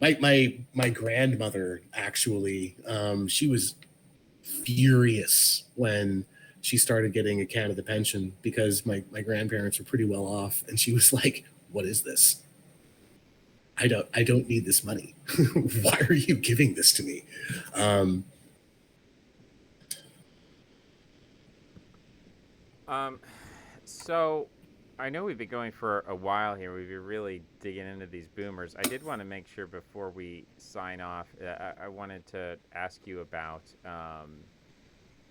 Speaker 2: My grandmother actually, she was furious when she started getting a Canada pension because my grandparents were pretty well off, and she was like, what is this? I don't need this money. Why are you giving this to me?
Speaker 1: So I know we've been going for a while here. We've been really digging into these boomers. I did want to make sure before we sign off, I wanted to ask you about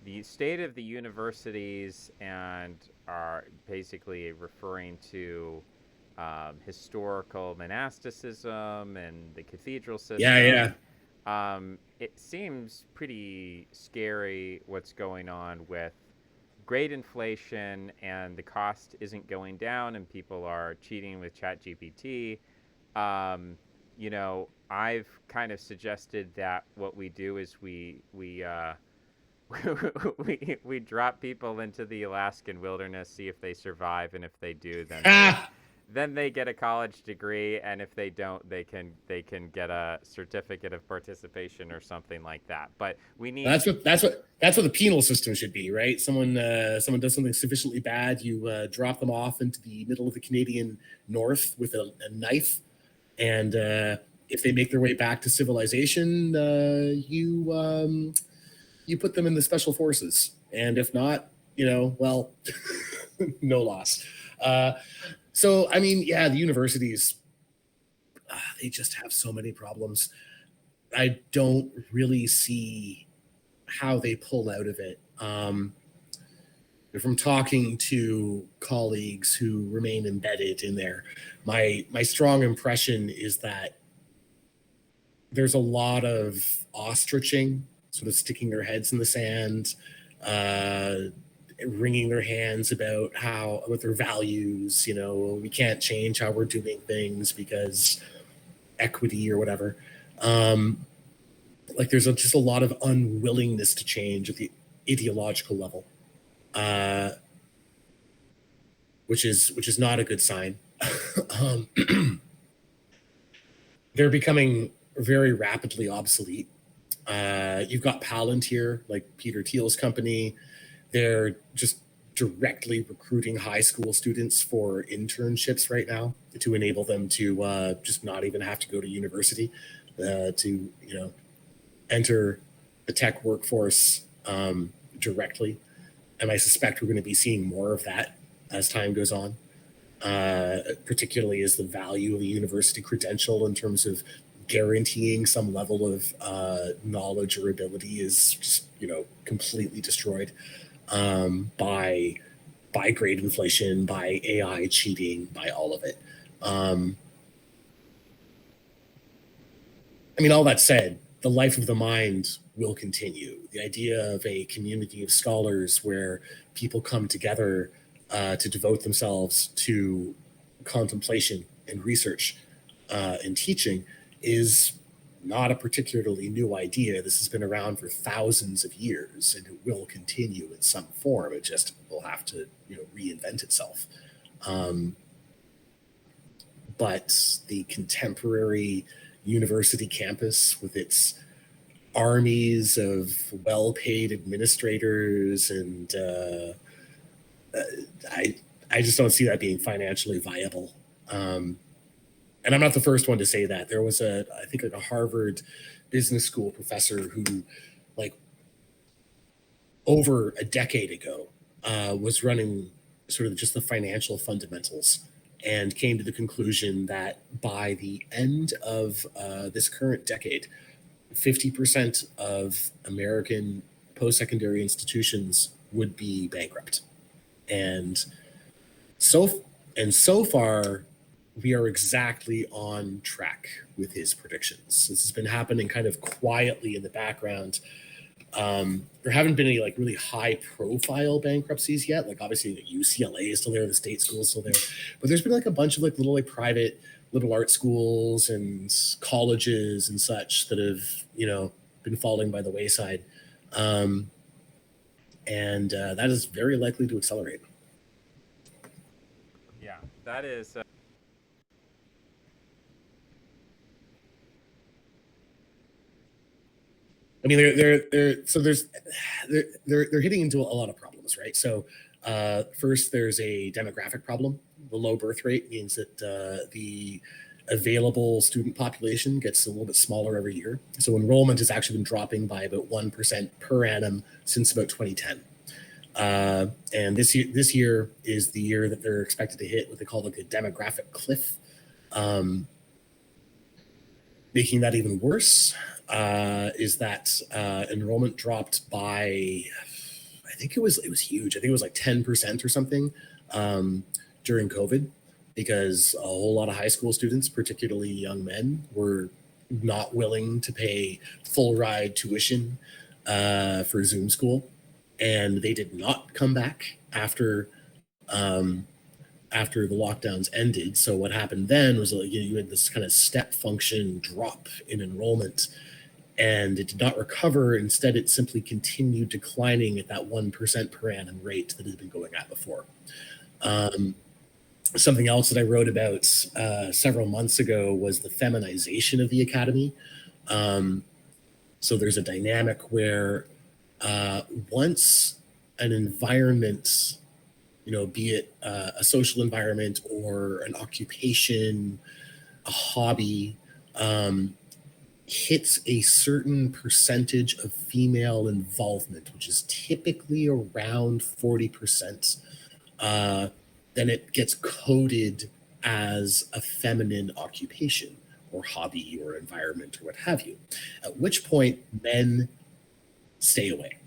Speaker 1: the state of the universities, and are basically referring to historical monasticism and the cathedral system.
Speaker 2: Yeah.
Speaker 1: It seems pretty scary what's going on with great inflation, and the cost isn't going down, and people are cheating with ChatGPT. I've kind of suggested that what we do is we we drop people into the Alaskan wilderness, see if they survive, and if they do, then they get a college degree, and if they don't, they can get a certificate of participation or something like that. But we need
Speaker 2: that's what the penal system should be, right? Someone does something sufficiently bad, you drop them off into the middle of the Canadian North with a knife, and if they make their way back to civilization, you put them in the special forces, and if not, well, no loss. So, I mean, yeah, the universities, they just have so many problems. I don't really see how they pull out of it. From talking to colleagues who remain embedded in there, my strong impression is that there's a lot of ostriching, sort of sticking their heads in the sand, wringing their hands about with their values. We can't change how we're doing things because equity or whatever. Like there's just a lot of unwillingness to change at the ideological level, which is not a good sign. They're becoming very rapidly obsolete. You've got Palantir, like Peter Thiel's company. They're just directly recruiting high school students for internships right now to enable them to just not even have to go to university to enter the tech workforce directly. And I suspect we're going to be seeing more of that as time goes on, particularly as the value of the university credential in terms of guaranteeing some level of knowledge or ability is just completely destroyed by grade inflation, by AI cheating, by all of it. I mean, all that said, the life of the mind will continue. The idea of a community of scholars where people come together to devote themselves to contemplation and research and teaching is not a particularly new idea. This has been around for thousands of years, and it will continue in some form. It just will have to, reinvent itself. But the contemporary university campus, with its armies of well-paid administrators, and I just don't see that being financially viable. And I'm not the first one to say that. There was I think a Harvard business school professor who, like, over a decade ago, was running sort of just the financial fundamentals, and came to the conclusion that by the end of this current decade, 50% of American post-secondary institutions would be bankrupt. And so far, we are exactly on track with his predictions. This has been happening kind of quietly in the background. There haven't been any like really high profile bankruptcies yet. Like, obviously UCLA is still there, the state school is still there, but there's been like a bunch of like little like private liberal arts schools and colleges and such that have, been falling by the wayside. And that is very likely to accelerate.
Speaker 1: Yeah, that is.
Speaker 2: I mean, they're hitting into a lot of problems, right? So first, there's a demographic problem. The low birth rate means that the available student population gets a little bit smaller every year. So enrollment has actually been dropping by about 1% per annum since about 2010. And this year is the year that they're expected to hit what they call like a demographic cliff. Making that even worse is that enrollment dropped by, I think it was huge. I think it was like 10% or something during COVID, because a whole lot of high school students, particularly young men, were not willing to pay full ride tuition for Zoom school, and they did not come back after the lockdowns ended. So what happened then was like, you had this kind of step function drop in enrollment, and it did not recover. Instead, it simply continued declining at that 1% per annum rate that it had been going at before. Something else that I wrote about several months ago was the feminization of the academy. So there's a dynamic where once an environment, be it a social environment or an occupation, a hobby, hits a certain percentage of female involvement, which is typically around 40%, then it gets coded as a feminine occupation or hobby or environment or what have you, at which point men stay away,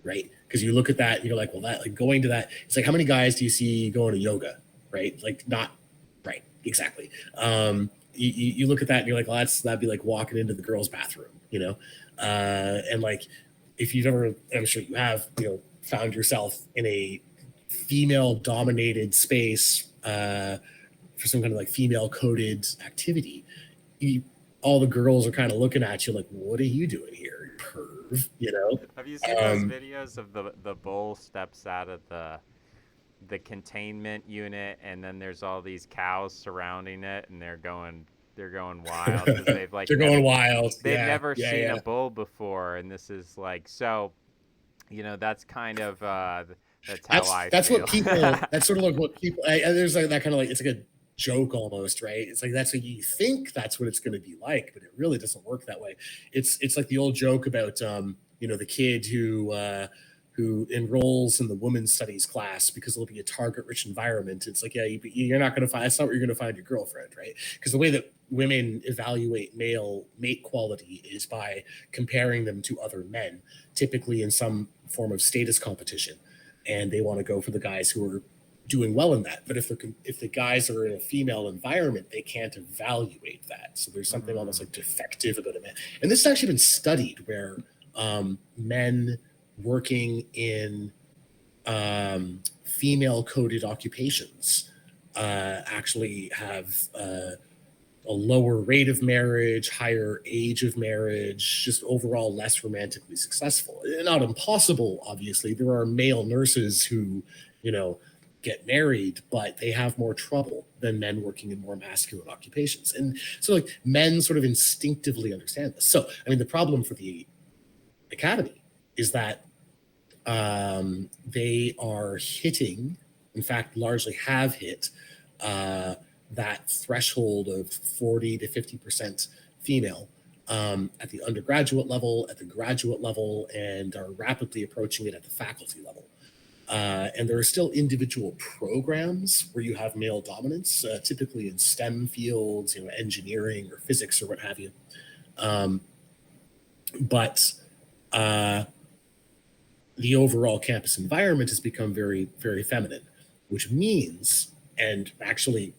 Speaker 2: right? Because you look at that and you're like, well, that, like, going to that, it's like, how many guys do you see going to yoga, right? Like, not right, exactly. You look at that and you're like, well, that'd be like walking into the girls' bathroom, and like, if you've ever, I'm sure you have, found yourself in a female dominated space for some kind of like female coded activity, all the girls are kind of looking at you like, what are you doing here, perv?
Speaker 1: Have you seen those videos of the bull steps out of the containment unit, and then there's all these cows surrounding it, and they're going wild because they've like
Speaker 2: going wild.
Speaker 1: They've never seen a bull before, and this is like, so, that's kind of that's how
Speaker 2: that's
Speaker 1: feel.
Speaker 2: what people. That's sort of like what people. There's like that kind of like, it's like a joke almost, right? It's like, that's what you think that's what it's going to be like, but it really doesn't work that way. It's like the old joke about the kid who enrolls in the women's studies class because it'll be a target-rich environment. It's like, yeah, you're not going to find. That's not where you're going to find your girlfriend, right? Because the way that women evaluate male mate quality is by comparing them to other men, typically in some form of status competition, and they want to go for the guys who are doing well in that. But if the guys are in a female environment, they can't evaluate that. So there's something almost like defective about a man. And this has actually been studied, where men working in female coded occupations actually have a lower rate of marriage, higher age of marriage, just overall less romantically successful. Not impossible, obviously. There are male nurses who, get married, but they have more trouble than men working in more masculine occupations. And so, like, men sort of instinctively understand this. So, I mean, the problem for the academy is that they are hitting, in fact, largely have hit that threshold of 40 to 50% female at the undergraduate level, at the graduate level, and are rapidly approaching it at the faculty level. And there are still individual programs where you have male dominance, typically in STEM fields, engineering or physics or what have you. But the overall campus environment has become very, very feminine, which means, and actually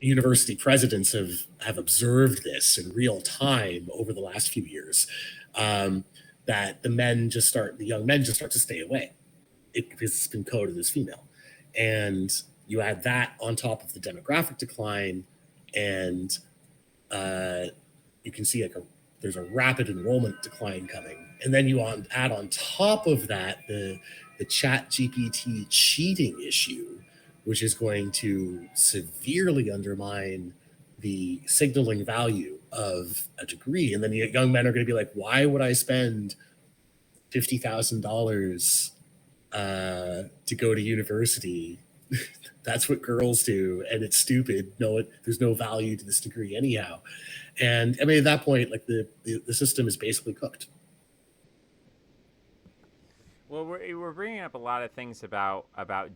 Speaker 2: university presidents have observed this in real time over the last few years, that the young men just start to stay away because it's been coded as female. And you add that on top of the demographic decline, and you can see there's a rapid enrollment decline coming. And then you add on top of that the ChatGPT cheating issue, which is going to severely undermine the signaling value of a degree. And then the young men are going to be like, why would I spend $50,000 to go to university? That's what girls do, and it's stupid. There's no value to this degree anyhow. And I mean, at that point, like the system is basically cooked.
Speaker 1: Well, we're bringing up a lot of things about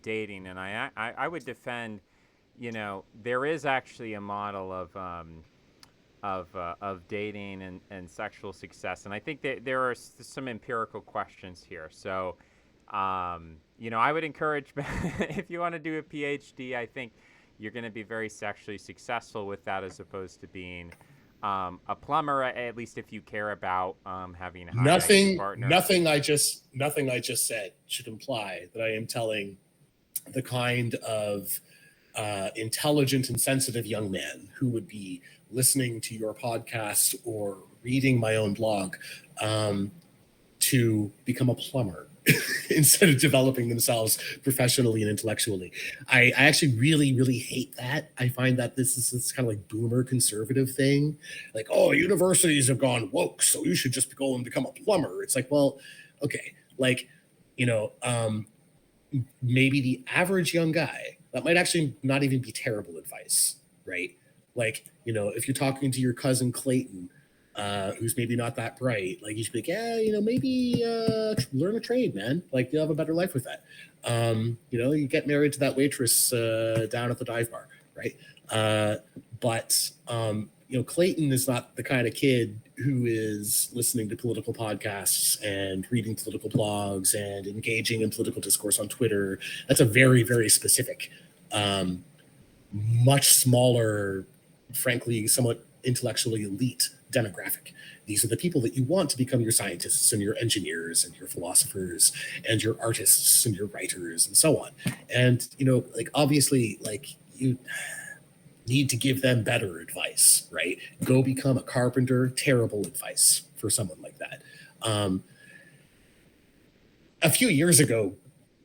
Speaker 1: dating, and I would defend, there is actually a model of dating and sexual success, and I think that there are some empirical questions here. So, I would encourage if you want to do a PhD, I think you're going to be very sexually successful with that, as opposed to being a plumber, at least if you care about having a high partner.
Speaker 2: Nothing I just said should imply that I am telling the kind of intelligent and sensitive young man who would be listening to your podcast or reading my own blog to become a plumber instead of developing themselves professionally and intellectually. I actually really, really hate that. I find that this is this kind of like boomer conservative thing. Like, oh, universities have gone woke, so you should just go and become a plumber. It's like, well, okay, like, maybe the average young guy, that might actually not even be terrible advice, right? Like, if you're talking to your cousin Clayton, who's maybe not that bright, like, you should be like, yeah, maybe learn a trade, man. Like, you'll have a better life with that. You get married to that waitress down at the dive bar, right? But Clayton is not the kind of kid who is listening to political podcasts and reading political blogs and engaging in political discourse on Twitter. That's a very, very specific, much smaller, frankly, somewhat intellectually elite demographic. These are the people that you want to become your scientists and your engineers and your philosophers and your artists and your writers and so on. And, like, obviously, like, you need to give them better advice, right? Go become a carpenter. Terrible advice for someone like that. A few years ago,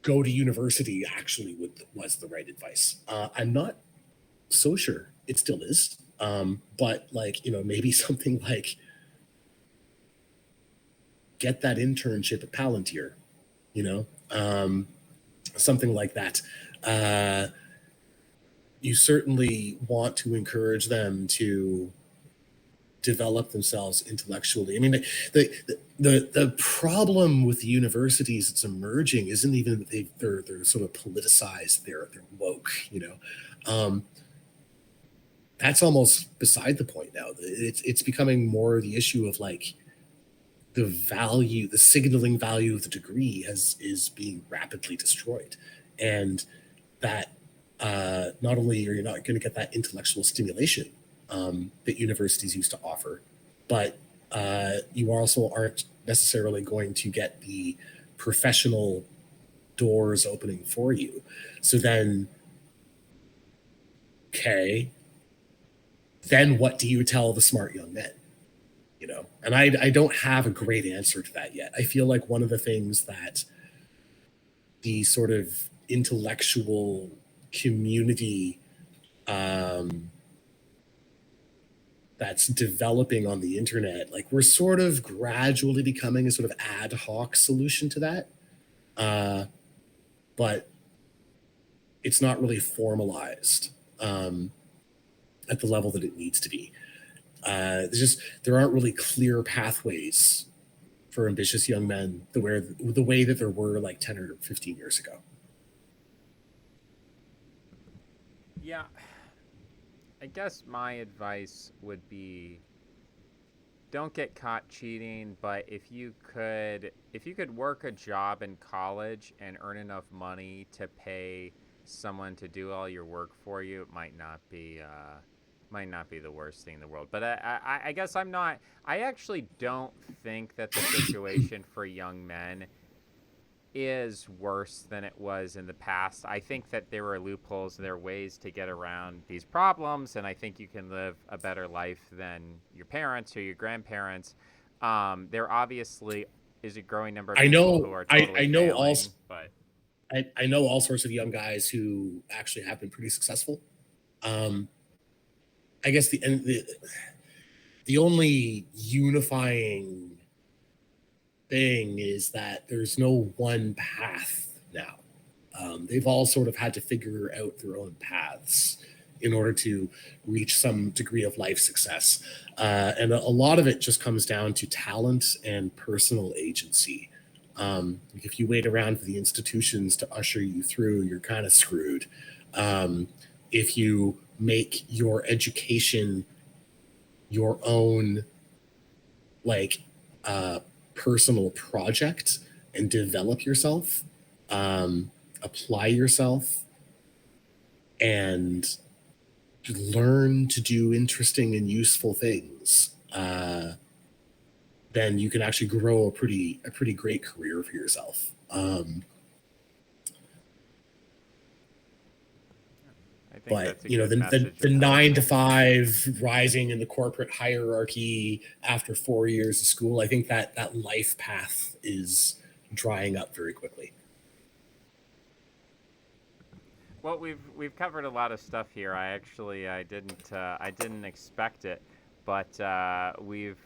Speaker 2: go to university actually was the right advice. I'm not so sure it still is. But, like, maybe something like get that internship at Palantir, something like that. You certainly want to encourage them to develop themselves intellectually. I mean, the problem with the universities that's emerging isn't even that they're sort of politicized, they're woke, that's almost beside the point now. It's becoming more the issue of, like, the signaling value of the degree is being rapidly destroyed, and that not only are you not going to get that intellectual stimulation that universities used to offer, but you also aren't necessarily going to get the professional doors opening for you. So then, okay, then what do you tell the smart young men? You know, and I don't have a great answer to that yet. I feel like one of the things that the sort of intellectual community that's developing on the internet, like we're sort of gradually becoming a sort of ad hoc solution to that, but it's not really formalized at the level that it needs to be. There aren't really clear pathways for ambitious young men the way that there were like 10 or 15 years ago.
Speaker 1: Yeah, I guess my advice would be don't get caught cheating, but if you could work a job in college and earn enough money to pay someone to do all your work for you, it might not be the worst thing in the world. But I guess I actually don't think that the situation for young men is worse than it was in the past. I think that there are loopholes, there are ways to get around these problems, and I think you can live a better life than your parents or your grandparents. There obviously is a growing number of
Speaker 2: I
Speaker 1: people
Speaker 2: know,
Speaker 1: who are totally
Speaker 2: I know
Speaker 1: failing,
Speaker 2: all,
Speaker 1: but
Speaker 2: I know all sorts of young guys who actually have been pretty successful. Um, I guess the only unifying thing is that there's no one path now. They've all sort of had to figure out their own paths in order to reach some degree of life success. And a lot of it just comes down to talent and personal agency. Like if you wait around for the institutions to usher you through, you're kind of screwed. If you make your education your own, like, personal project and develop yourself, apply yourself, and learn to do interesting and useful things, then you can actually grow a pretty great career for yourself.
Speaker 1: I think
Speaker 2: But
Speaker 1: that's a
Speaker 2: you know,
Speaker 1: good message
Speaker 2: the
Speaker 1: of hope.
Speaker 2: 9 to 5 rising in the corporate hierarchy after 4 years of school, I think that that life path is drying up very quickly.
Speaker 1: Well, we've covered a lot of stuff here. I didn't expect it, but we've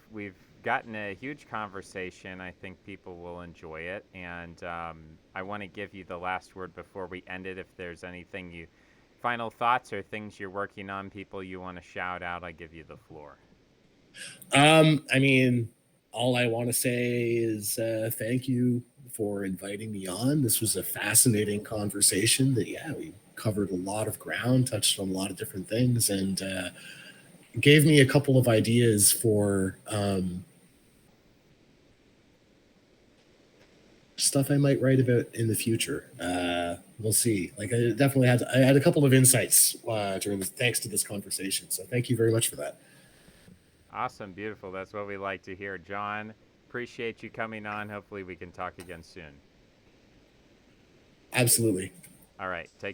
Speaker 1: gotten a huge conversation. I think people will enjoy it, and I want to give you the last word before we end it. If there's anything final thoughts or things you're working on, people you want to shout out, I give you the floor.
Speaker 2: I mean, all I want to say is thank you for inviting me on. This was a fascinating conversation that, yeah, we covered a lot of ground, touched on a lot of different things, and gave me a couple of ideas for stuff I might write about in the future. We'll see. Like I had a couple of insights thanks to this conversation. So thank you very much for that.
Speaker 1: Awesome, beautiful. That's what we like to hear. John, appreciate you coming on. Hopefully we can talk again soon.
Speaker 2: Absolutely.
Speaker 1: All right, take